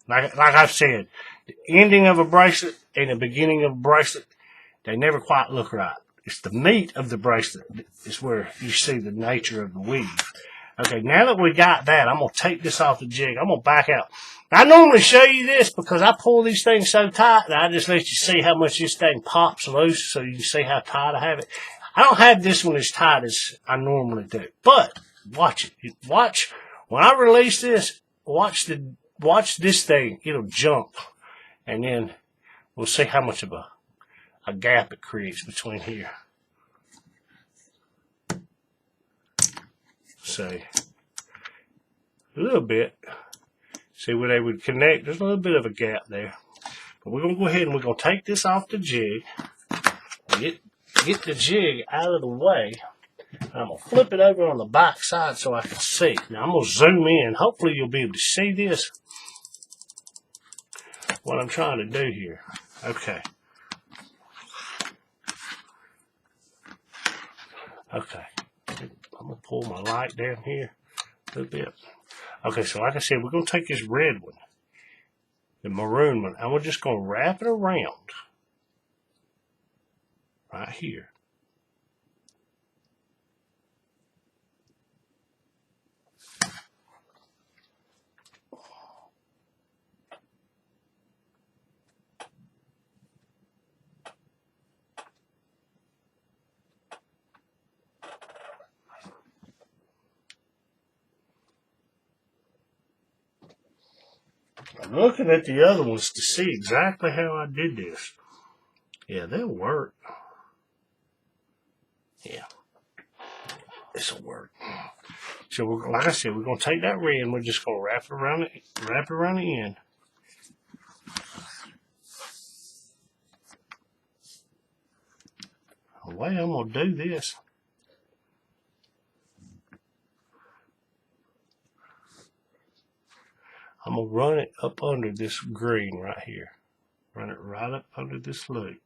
Like I've said, the ending of a bracelet and the beginning of a bracelet, they never quite look right. It's the meat of the bracelet is where you see the nature of the weave. Okay, now that we got that, I'm going to take this off the jig. I'm going to back out. I normally show you this because I pull these things so tight that I just let you see how much this thing pops loose so you can see how tight I have it. I don't have this one as tight as I normally do. But watch it. Watch when I release this, watch this thing. It'll jump. And then we'll see how much of a gap it creates between here. See, a little bit. See where they would connect. There's a little bit of a gap there. But we're going to go ahead and we're going to take this off the jig. Get the jig out of the way. I'm going to flip it over on the back side so I can see. Now I'm going to zoom in. Hopefully you'll be able to see this. What I'm trying to do here. Okay. Okay. I'm going to pull my light down here a little bit. Okay, so like I said, we're going to take this red one, the maroon one, and we're just going to wrap it around right here. I'm looking at the other ones to see exactly how I did this. Yeah, they'll work. Yeah, this will work. So, like I said, we're going to take that red and we're just going to wrap it around the end. The way I'm going to do this, I'm going to run it up under this green right here. Run it right up under this loop.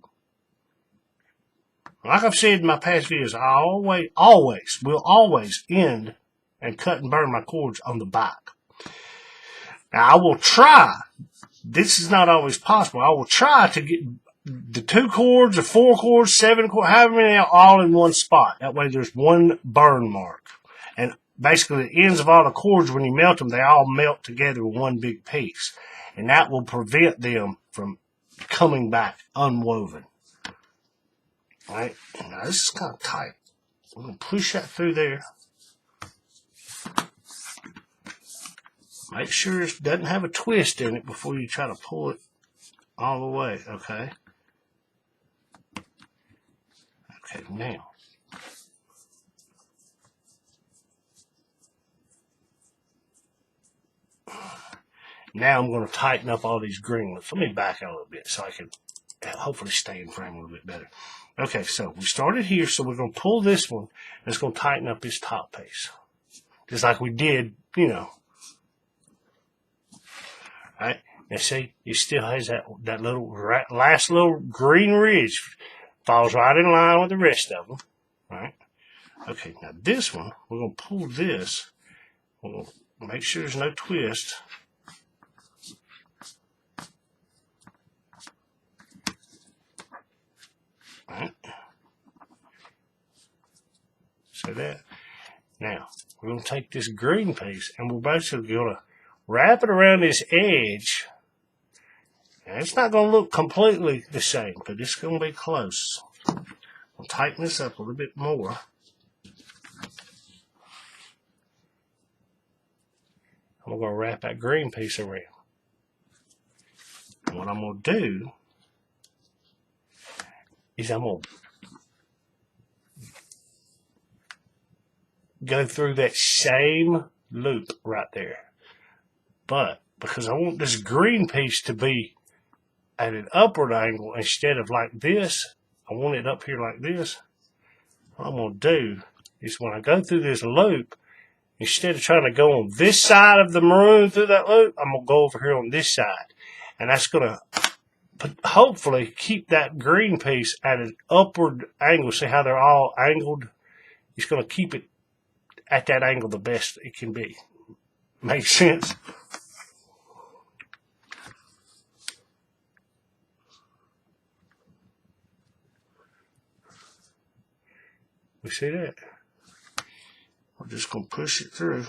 Like I've said in my past videos, I will always end and cut and burn my cords on the back. Now I will try, this is not always possible, I will try to get the 2 cords or 4 cords, 7 cords, however many, all in one spot. That way there's one burn mark. And basically the ends of all the cords, when you melt them, they all melt together in one big piece. And that will prevent them from coming back unwoven. Alright, now this is kind of tight. I'm going to push that through there. Make sure it doesn't have a twist in it before you try to pull it all the way, okay? Okay, now. Now I'm going to tighten up all these green ones. Let me back out a little bit so I can hopefully stay in frame a little bit better. Okay, so we started here, so we're going to pull this one, and it's going to tighten up this top piece. Just like we did, you know. Alright, now see, it still has that little, last little green ridge. Falls right in line with the rest of them. Alright, okay, now this one, we're going to pull this. We're going to make sure there's no twist. See that? Now, we're going to take this green piece and we're basically going to wrap it around this edge. Now, it's not going to look completely the same, but it's going to be close. I'll tighten this up a little bit more. I'm going to wrap that green piece around. And what I'm going to do is I'm going to go through that same loop right there. But because I want this green piece to be at an upward angle instead of like this, I want it up here like this. What I'm going to do is when I go through this loop, instead of trying to go on this side of the maroon through that loop, I'm going to go over here on this side. And that's going to hopefully keep that green piece at an upward angle. See how they're all angled? It's going to keep it at that angle the best it can be. Makes sense? We see that? I'm just going to push it through.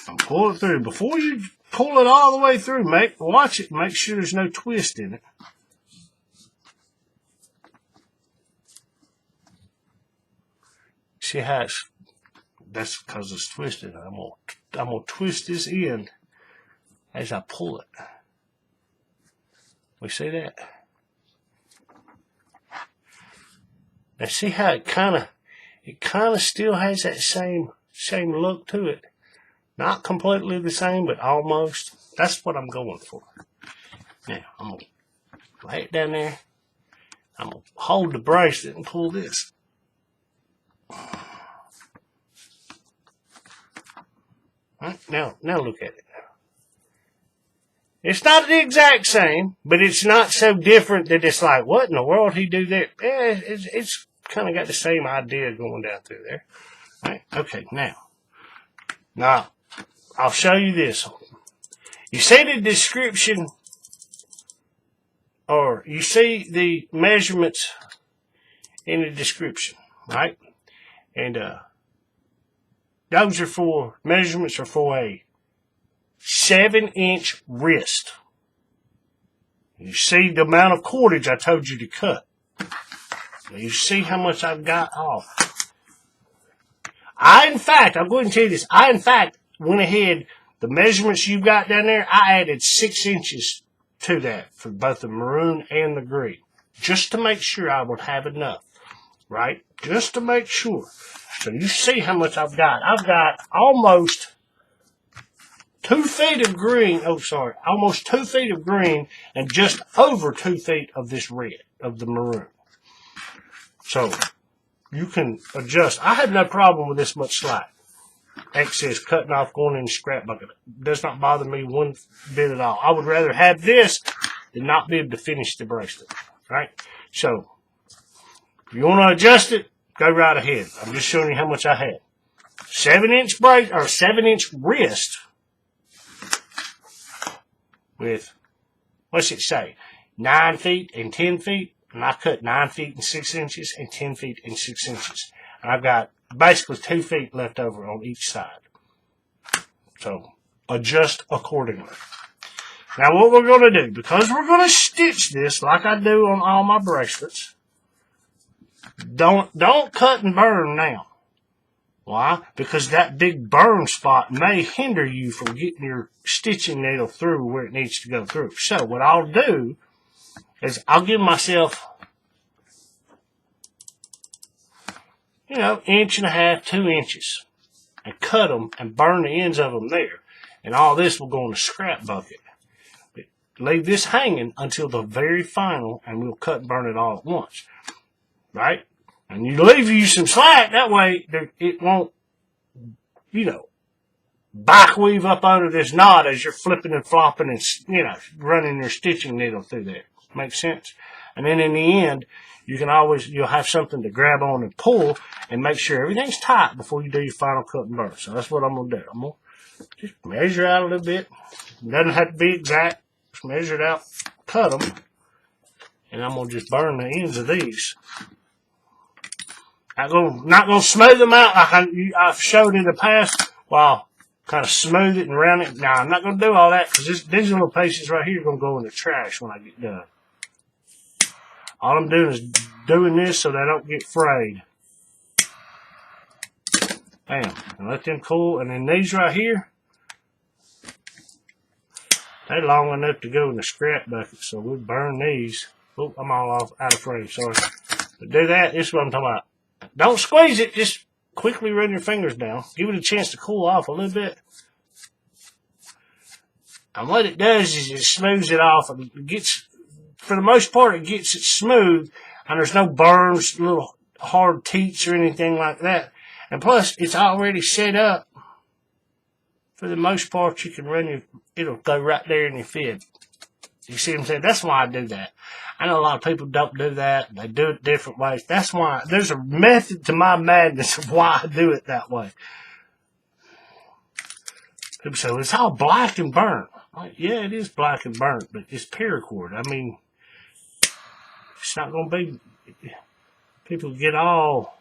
And pull it through. Before you pull it all the way through, watch it. Make sure there's no twist in it. See how that's because it's twisted. I'm gonna twist this end as I pull it. We see that? Now see how it kind of still has that same look to it. Not completely the same, but almost. That's what I'm going for. Now I'm gonna lay it down there. I'm gonna hold the bracelet and pull this. Right, now look at it. It's not the exact same, but it's not so different that it's like, what in the world he do there? Yeah, it's kind of got the same idea going down through there. Right, okay, now I'll show you this. You see the description, or you see the measurements in the description, right? And those are for measurements are for a 7-inch wrist. You see the amount of cordage I told you to cut. Now you see how much I've got off. I'm going to tell you this. I, in fact, went ahead, the measurements you've got down there, I added 6 inches to that for both the maroon and the green. Just to make sure I would have enough, right? Just to make sure. So you see how much I've got. I've got almost 2 feet of green. Oh, sorry. Almost 2 feet of green and just over 2 feet of this red, of the maroon. So you can adjust. I have no problem with this much slack. Excess cutting off going in the scrap bucket. It does not bother me one bit at all. I would rather have this than not be able to finish the bracelet. Right? So if you want to adjust it, go right ahead. I'm just showing you how much I had. 7-inch bracelet or 7-inch wrist with, what's it say? 9 feet and 10 feet. And I cut 9 feet and 6 inches and 10 feet and 6 inches. And I've got basically 2 feet left over on each side. So adjust accordingly. Now what we're going to do, because we're going to stitch this like I do on all my bracelets, don't cut and burn now. Why? Because that big burn spot may hinder you from getting your stitching needle through where it needs to go through. So what I'll do is I'll give myself, 1.5 inches, 2 inches, and cut them and burn the ends of them there. And all this will go in a scrap bucket. But leave this hanging until the very final, and we'll cut and burn it all at once. Right? And you leave you some slack, that way it won't, back weave up under this knot as you're flipping and flopping and, running your stitching needle through there. Makes sense? And then in the end, you'll have something to grab on and pull and make sure everything's tight before you do your final cut and burn. So that's what I'm going to do. I'm going to just measure out a little bit. It doesn't have to be exact. Just measure it out, cut them, And I'm going to just burn the ends of these. Not going to smooth them out like I've showed in the past. Well, kind of smooth it and round it. Nah, I'm not going to do all that because these little pieces right here are going to go in the trash when I get done. All I'm doing is doing this so they don't get frayed. Bam. And let them cool. And then these right here, they're long enough to go in the scrap bucket. So we'll burn these. Oh, I'm all out of frame. Sorry. But do that. This is what I'm talking about. Don't squeeze it. Just quickly run your fingers down. Give it a chance to cool off a little bit. And what it does is it smooths it off. And it gets, for the most part, it gets it smooth. And there's no burns, little hard teats or anything like that. And plus, it's already set up. For the most part, you can run it'll go right there in your fib. You see what I'm saying? That's why I do that. I know a lot of people don't do that. They do it different ways. That's why there's a method to my madness of why I do it that way. People say, well, it's all black and burnt. Like, yeah, it is black and burnt, but it's paracord. I mean, it's not going to be... People get all...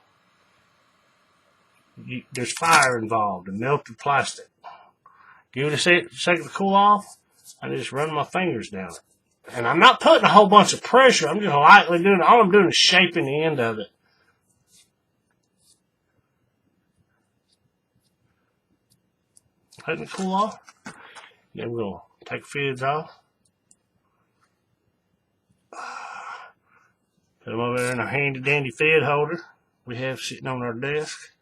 There's fire involved and melted plastic. Give it a second to cool off. I just run my fingers down it. And I'm not putting a whole bunch of pressure. I'm just lightly doing it. All I'm doing is shaping the end of it. Letting it cool off. Then we're going to take fibs off. Put them over there in our handy dandy fib holder we have sitting on our desk.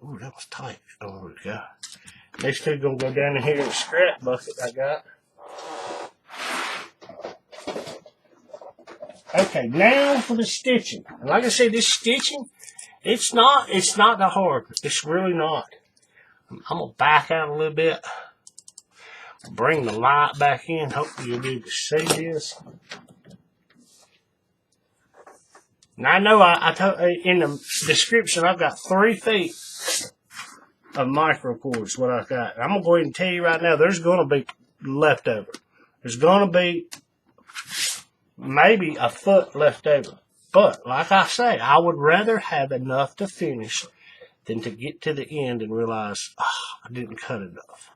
Ooh, that was tight. Oh, there we go. Next two going to go down in here in the scrap bucket I got. Okay, now for the stitching. And like I said, this stitching, it's not that hard. It's really not. I'm going to back out a little bit. Bring the light back in. Hopefully you'll be able to see this. Now I know I told in the description I've got 3 feet of micro cords, what I've got. I'm going to go ahead and tell you right now, there's going to be leftover. There's going to be maybe a foot left over. But, like I say, I would rather have enough to finish than to get to the end and realize, I didn't cut enough.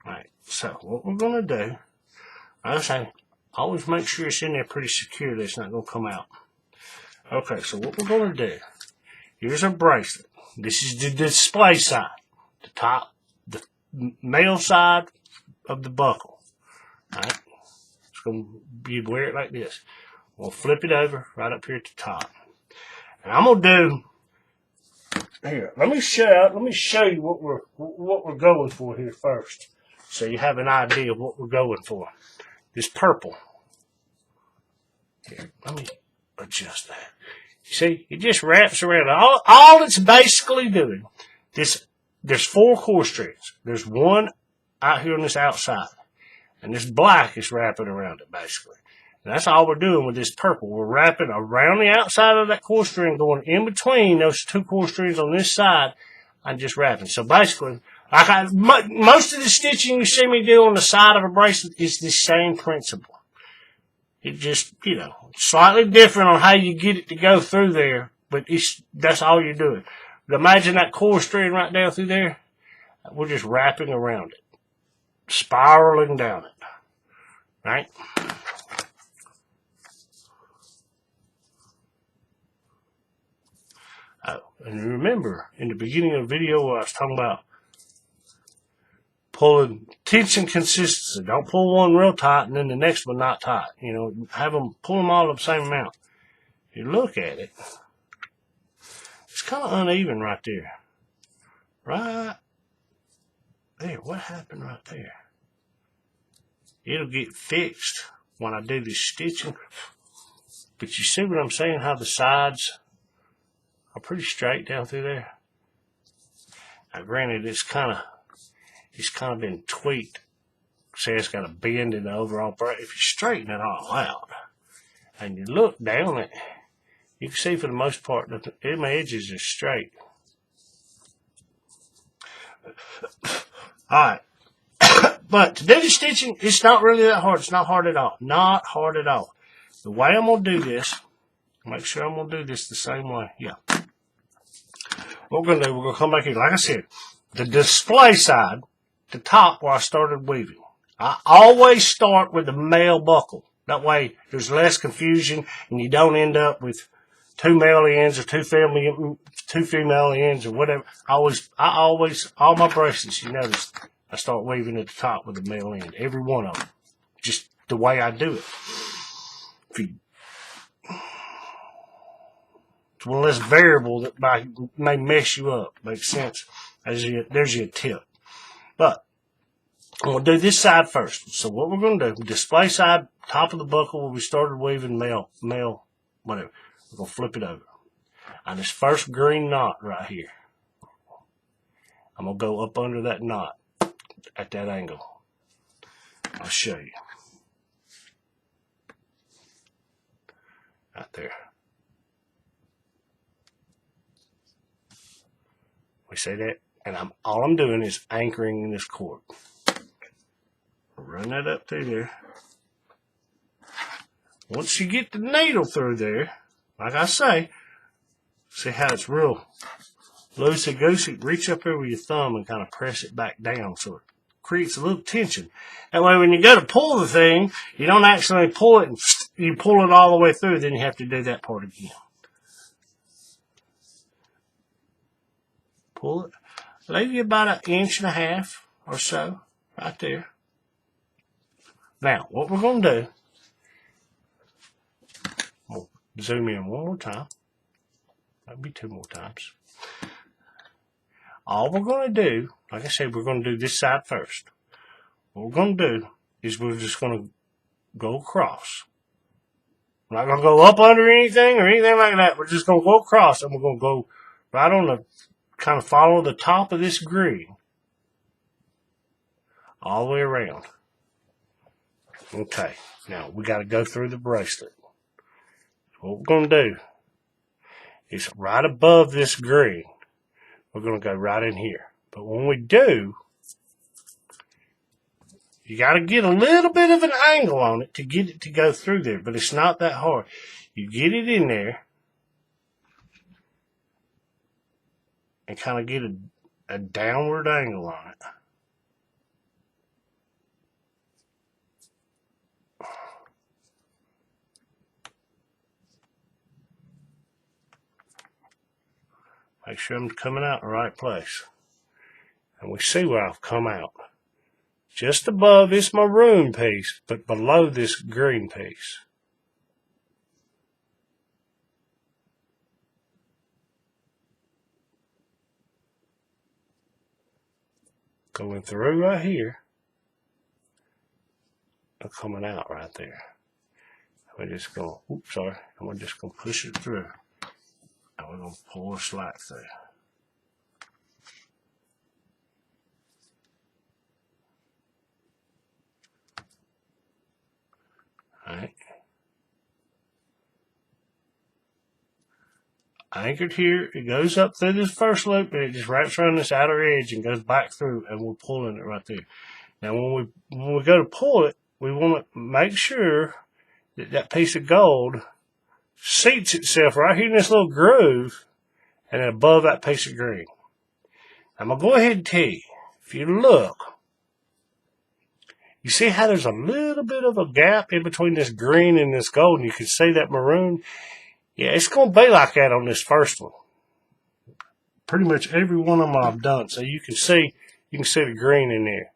Alright, so what we're going to do, like I say, always make sure it's in there pretty secure that it's not going to come out. Okay, so what we're going to do, here's our bracelet. This is the display side, the top, the male side of the buckle. Alright, it's going to be wear it like this. We'll flip it over right up here at the top. And I'm going to do, here, let me show you what we're going for here first. So you have an idea of what we're going for. This purple. Here, let me adjust that. You see, it just wraps around. All it's basically doing, there's 4 core strings. There's one out here on this outside. And this black is wrapping around it, basically. And that's all we're doing with this purple. We're wrapping around the outside of that core string, going in between those 2 core strings on this side, and just wrapping. So basically, most of the stitching you see me do on the side of a bracelet is the same principle. It just, slightly different on how you get it to go through there, but that's all you're doing. But imagine that core string right down through there. We're just wrapping around it, spiraling down it, right? Oh, and remember, in the beginning of the video, I was talking about pulling tension consistency. Don't pull one real tight and then the next one not tight. Pull them all the same amount. If you look at it, it's kind of uneven right there. Right there. What happened right there? It'll get fixed when I do this stitching. But you see what I'm saying? How the sides are pretty straight down through there. Now, granted, it's kind of been tweaked. See, it's got a bend in the overall braid. If you straighten it all out and you look down it, you can see for the most part that the edges are straight. Alright. But to do the stitching, it's not really that hard. It's not hard at all. Not hard at all. The way I'm going to do this, make sure I'm going to do this the same way. Yeah. What we're going to do, we're going to come back here. Like I said, the display side, the top where I started weaving. I always start with the male buckle. That way there's less confusion and you don't end up with two male ends or two female ends or whatever. I always, all my bracelets, you notice, I start weaving at the top with the male end. Every one of them. Just the way I do it. It's one less variable that may mess you up. Makes sense? There's your tip. But I'm going to do this side first. So what we're going to do, display side, top of the buckle where we started weaving male, whatever. We're going to flip it over. On this first green knot right here, I'm going to go up under that knot at that angle. I'll show you. Right there. We see that? And all I'm doing is anchoring in this cord. Run that up through there. Once you get the needle through there, like I say, see how it's real loosey-goosey? Reach up there with your thumb and kind of press it back down so it creates a little tension. That way when you go to pull the thing, you don't actually pull it and you pull it all the way through, then you have to do that part again. Pull it. Leave you about 1.5 inches or so right there. Now, what we're going to do, we'll zoom in one more time. Maybe 2 more times. All we're going to do, like I said, we're going to do this side first. What we're going to do is we're just going to go across. We're not going to go up under anything or anything like that. We're just going to go across and we're going to go right on the, kind of follow the top of this green all the way around. Okay, now we got to go through the bracelet. What we're going to do is right above this green, we're going to go right in here. But when we do, you got to get a little bit of an angle on it to get it to go through there, but it's not that hard. You get it in there and kind of get a downward angle on it. Make sure I'm coming out in the right place. And we see where I've come out. Just above this maroon piece, but below this green piece. Going through right here. And coming out right there. We're just going, oops, sorry. And we're just going to push it through. And we're going to pull a slack through. Alright. Anchored here, it goes up through this first loop and it just wraps around this outer edge and goes back through, and we're pulling it right there. Now when we go to pull it, we want to make sure that that piece of gold seats itself right here in this little groove and above that piece of green. I'm going to go ahead and tell you, if you look, you see how there's a little bit of a gap in between this green and this gold, and you can see that maroon? Yeah, it's going to be like that on this first one. Pretty much every one of them I've done, so you can see the green in there.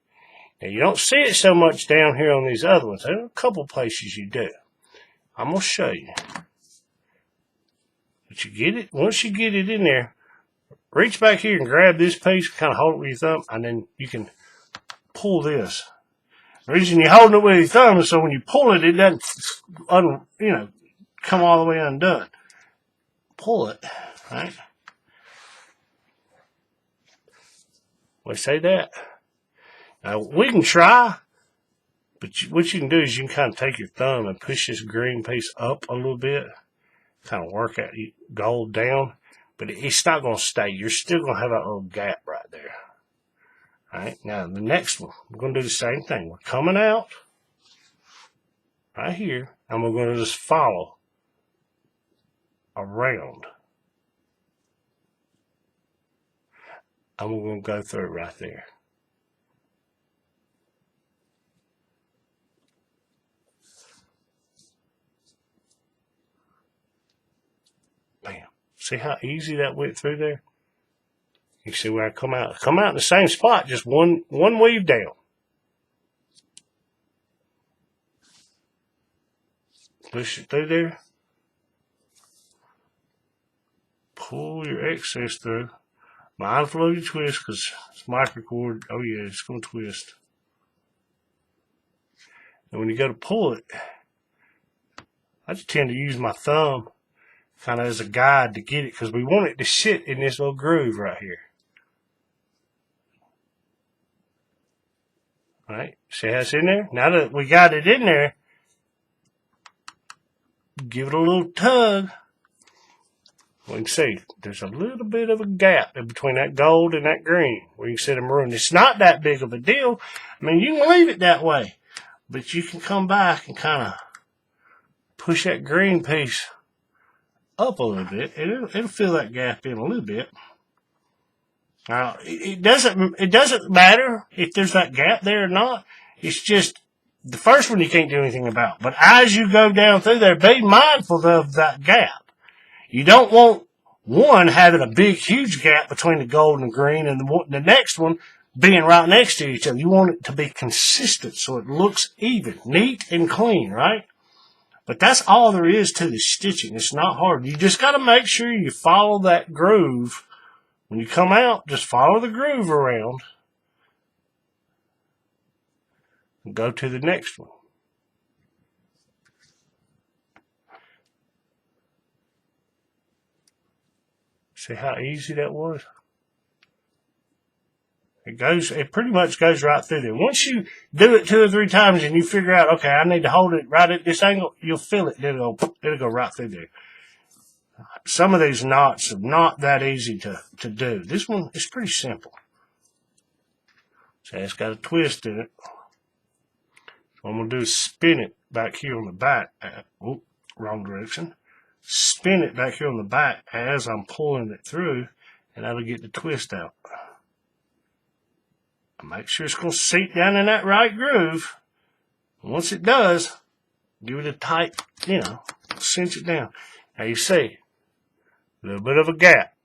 Now, you don't see it so much down here on these other ones. There are a couple places you do. I'm going to show you. But you get it, once you get it in there, reach back here and grab this piece, kind of hold it with your thumb, and then you can pull this. The reason you're holding it with your thumb is so when you pull it, it doesn't, come all the way undone. Pull it, right? We say that. Now, we can try, but what you can do is you can kind of take your thumb and push this green piece up a little bit, kind of work that gold down, but it's not going to stay. You're still going to have that little gap right there. Alright, now the next one, we're going to do the same thing. We're coming out right here, and we're going to just follow around. And we're going to go through it right there. Bam. See how easy that went through there? You see where I come out? Come out in the same spot, just one weave down. Push it through there. Pull your excess through. Mindful of your twist, because it's microcord. Oh yeah, it's going to twist. And when you go to pull it, I just tend to use my thumb kind of as a guide to get it, because we want it to sit in this little groove right here. Alright, see how it's in there? Now that we got it in there, give it a little tug. We can see there's a little bit of a gap in between that gold and that green where you can see the maroon. It's not that big of a deal. I mean, you can leave it that way, but you can come back and kind of push that green piece up a little bit, and it'll fill that gap in a little bit. Now, it doesn't matter if there's that gap there or not. It's just the first one you can't do anything about. But as you go down through there, be mindful of that gap. You don't want one having a big, huge gap between the gold and the green, and the next one being right next to each other. You want it to be consistent so it looks even, neat and clean, right? But that's all there is to the stitching. It's not hard. You just got to make sure you follow that groove. When you come out, just follow the groove around and go to the next one. See how easy that was? It pretty much goes right through there. Once you do it 2 or 3 times and you figure out, okay, I need to hold it right at this angle, you'll feel it. It'll go right through there. Some of these knots are not that easy to do. This one is pretty simple. So it's got a twist in it. What I'm going to do is spin it back here on the back. Oh, wrong direction. Spin it back here on the back as I'm pulling it through, and that'll get the twist out. Make sure it's going to seat down in that right groove. Once it does, give it a tight, cinch it down. Now you see, a little bit of a gap.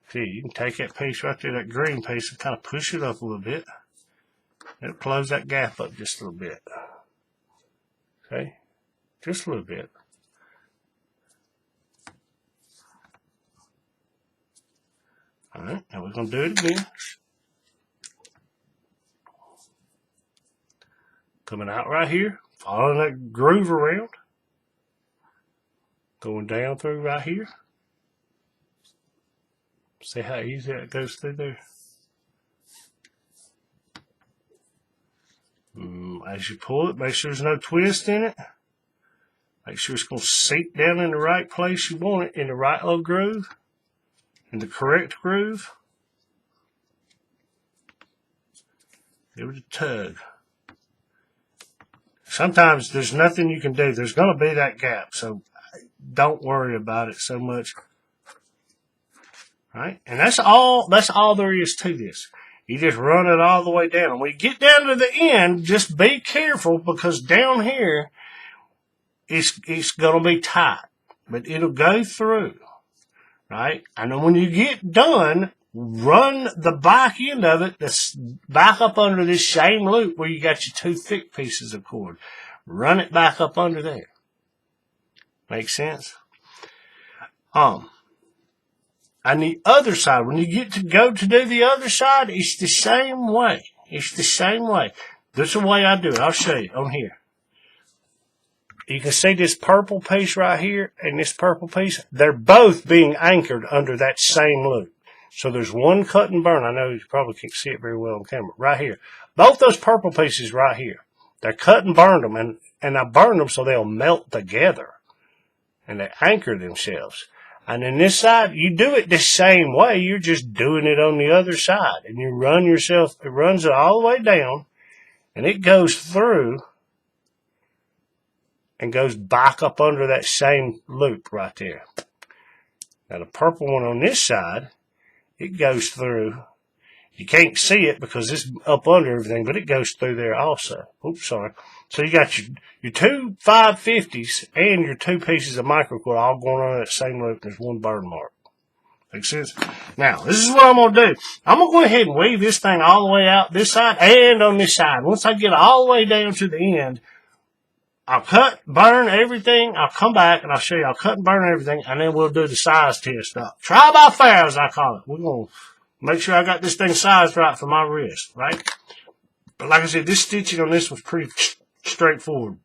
See, you can take that piece right there, that green piece, and kind of push it up a little bit. It'll close that gap up just a little bit. Okay? Just a little bit. Alright, now we're going to do it again. Coming out right here, following that groove around. Going down through right here. See how easy that goes through there? As you pull it, make sure there's no twist in it. Make sure it's going to seat down in the right place you want it, in the right little groove. In the correct groove. Give it a tug. Sometimes there's nothing you can do. There's going to be that gap, so don't worry about it so much. Right? And that's all there is to this. You just run it all the way down. And when you get down to the end, just be careful, because down here it's going to be tight, but it'll go through. Right? And then when you get done, run the back end of it back up under this same loop where you got your 2 thick pieces of cord. Run it back up under there. Make sense? And the other side, when you get to go to do the other side, it's the same way. It's the same way. This is the way I do it. I'll show you on here. You can see this purple piece right here and this purple piece. They're both being anchored under that same loop. So there's one cut and burn. I know you probably can't see it very well on camera. Right here. Both those purple pieces right here. They're cut and burned them. And I burned them so they'll melt together. And they anchor themselves. And then this side, you do it the same way. You're just doing it on the other side. And you run yourself, it runs it all the way down. And it goes through and goes back up under that same loop right there. Now the purple one on this side, it goes through. You can't see it because it's up under everything, but it goes through there also. Oops, sorry. So you got your two 550s and your two pieces of microcord all going on that same loop. There's one burn mark. Makes sense? Now, this is what I'm going to do. I'm going to go ahead and weave this thing all the way out this side and on this side. Once I get all the way down to the end, I'll cut, burn everything. I'll come back and I'll show you. I'll cut and burn everything, and then we'll do the size test up. Try by fire, as I call it. We're going to make sure I got this thing sized right for my wrist, right? But like I said, this stitching on this was pretty straightforward.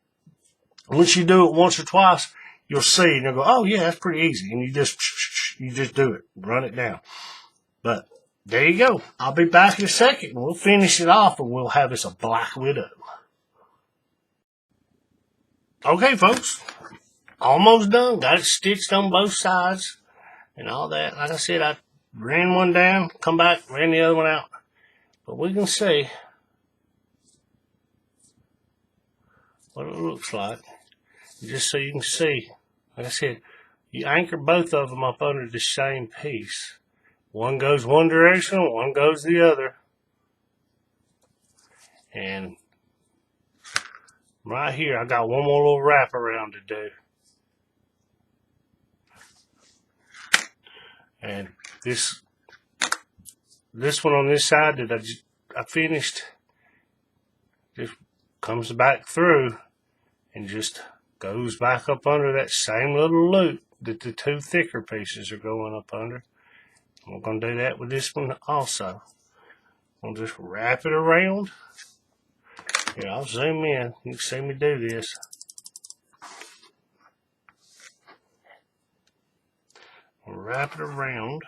Once you do it once or twice, you'll see, and you'll go, oh yeah, that's pretty easy. And you just do it, run it down. But there you go. I'll be back in a second, and we'll finish it off, and we'll have this a Black Widow. Okay, folks, almost done. Got it stitched on both sides and all that. Like I said, I ran one down, come back, ran the other one out. But we can see what it looks like. Just so you can see, like I said, you anchor both of them up under the same piece. One goes one direction, one goes the other. And right here, I got one more little wrap around to do. And this one on this side that I finished just comes back through and just goes back up under that same little loop that the two thicker pieces are going up under. And we're going to do that with this one also. I'll just wrap it around. Here, I'll zoom in. You can see me do this. I'll wrap it around.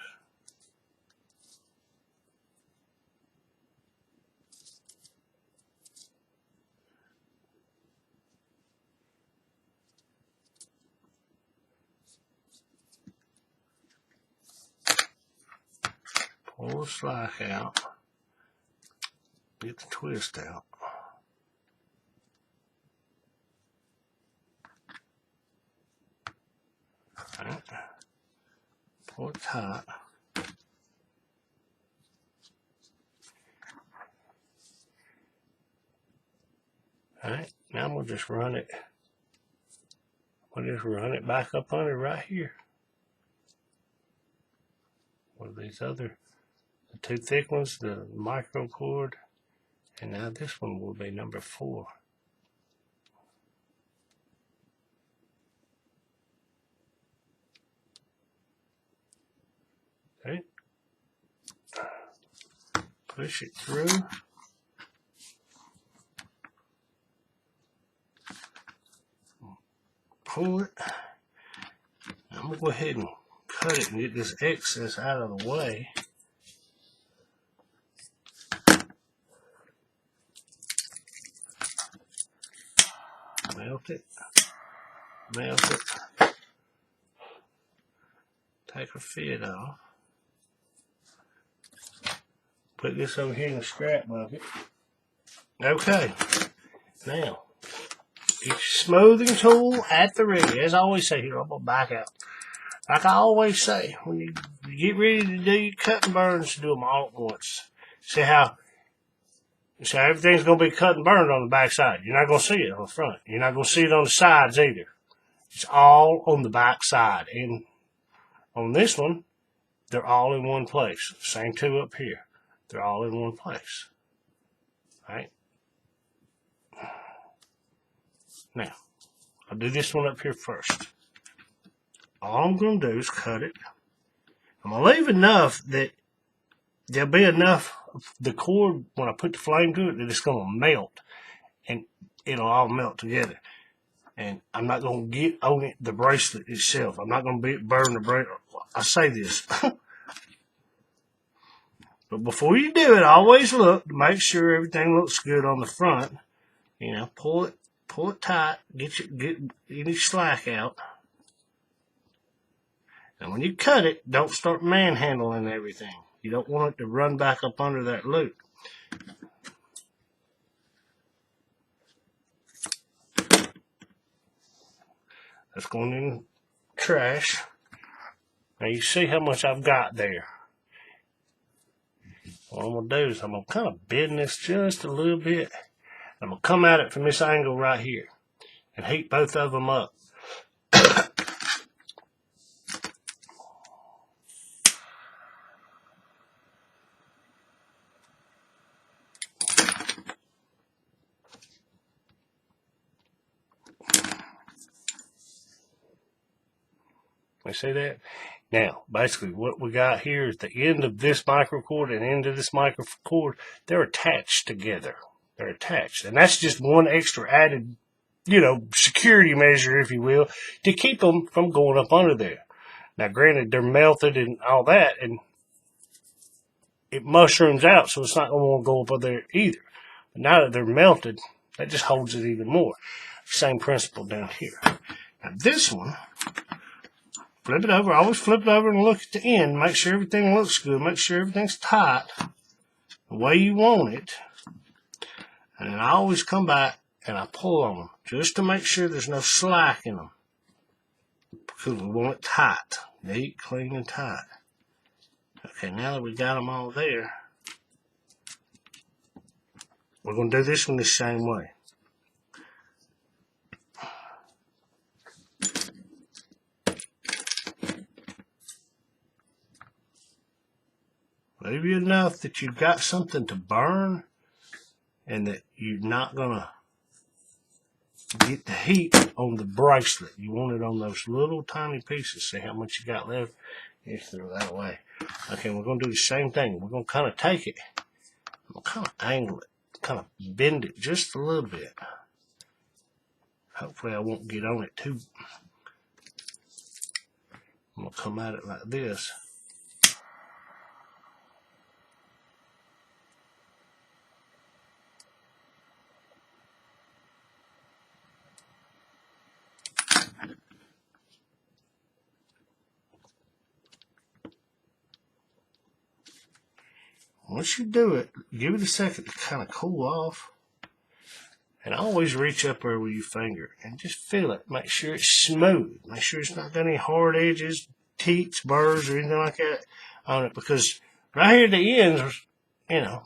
Pull the slack out. Get the twist out. Alright. Pull it tight. Alright, now we'll just run it. We'll just run it back up under right here. With these other, the two thick ones, the micro cord, and now this one will be number 4. Okay. Push it through. Pull it. I'm going to go ahead and cut it and get this excess out of the way. Melt it. Melt it. Take a fit off. Put this over here in the scrap bucket. Okay. Now, get your smoothing tool at the ready. As I always say here, I'm going to back out. Like I always say, when you get ready to do your cut and burns, do them all at once. See how everything's going to be cut and burned on the back side. You're not going to see it on the front. You're not going to see it on the sides either. It's all on the back side. And on this one, they're all in one place. Same two up here. They're all in one place. All right? Now, I'll do this one up here first. All I'm going to do is cut it. I'm going to leave enough that there'll be enough of the cord when I put the flame to it that it's going to melt. And it'll all melt together. And I'm not going to get on it the bracelet itself. I'm not going to burn the bracelet. I say this. But before you do it, always look to make sure everything looks good on the front. You know, pull it tight. Get any slack out. And when you cut it, don't start manhandling everything. You don't want it to run back up under that loop. That's going in the trash. Now you see how much I've got there. What I'm going to do is I'm going to kind of bend this just a little bit. I'm going to come at it from this angle right here and heat both of them up. You see that? Now, basically what we got here is the end of this microcord and end of this microcord. They're attached together. They're attached. And that's just one extra added, security measure, if you will, to keep them from going up under there. Now, granted, they're melted and all that, and it mushrooms out, so it's not going to want to go up there either. But now that they're melted, that just holds it even more. Same principle down here. Now, this one, flip it over. Always flip it over and look at the end. Make sure everything looks good. Make sure everything's tight the way you want it. And then I always come back and I pull on them just to make sure there's no slack in them. Because we want it tight. Neat, clean, and tight. Okay, now that we got them all there, we're going to do this one the same way. Maybe enough that you've got something to burn and that you're not going to get the heat on the bracelet. You want it on those little tiny pieces. See how much you got left? Just throw that away. Okay, we're going to do the same thing. We're going to kind of take it. I'm going to kind of angle it. Kind of bend it just a little bit. Hopefully I won't get on it too. I'm going to come at it like this. Once you do it, give it a second to kind of cool off. And always reach up there with your finger and just feel it. Make sure it's smooth. Make sure it's not got any hard edges, teats, burrs, or anything like that on it. Because right here at the ends,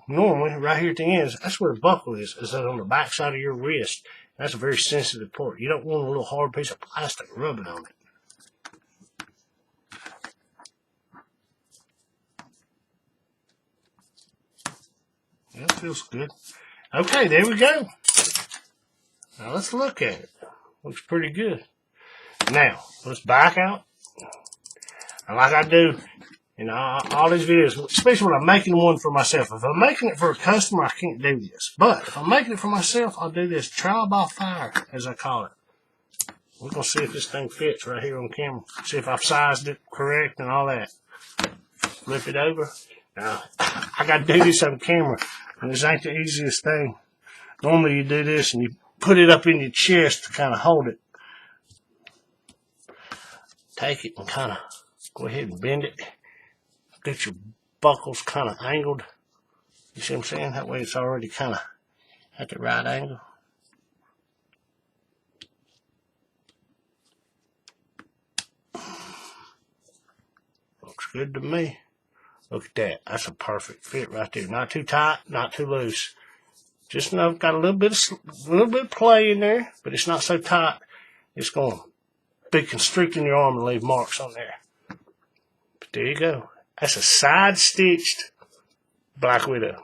normally right here at the ends, that's where the buckle is that on the back side of your wrist. That's a very sensitive part. You don't want a little hard piece of plastic rubbing on it. That feels good. Okay, there we go. Now let's look at it. Looks pretty good. Now, let's back out. And like I do in all these videos, especially when I'm making one for myself. If I'm making it for a customer, I can't do this. But if I'm making it for myself, I'll do this trial by fire, as I call it. We're going to see if this thing fits right here on camera. See if I've sized it correct and all that. Flip it over. Now, I got to do this on camera. And this ain't the easiest thing. Normally you do this and you put it up in your chest to kind of hold it. Take it and kind of go ahead and bend it. Get your buckles kind of angled. You see what I'm saying? That way it's already kind of at the right angle. Looks good to me. Look at that. That's a perfect fit right there. Not too tight, not too loose. Just enough. Got a little bit of play in there, but it's not so tight. It's going to be constricting your arm and leave marks on there. But there you go. That's a side-stitched Black Widow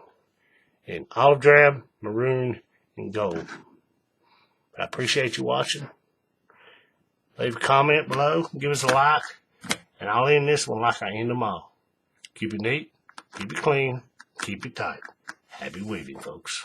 in olive drab, maroon, and gold. I appreciate you watching. Leave a comment below. Give us a like. And I'll end this one like I end them all. Keep it neat, keep it clean, keep it tight. Happy weaving, folks.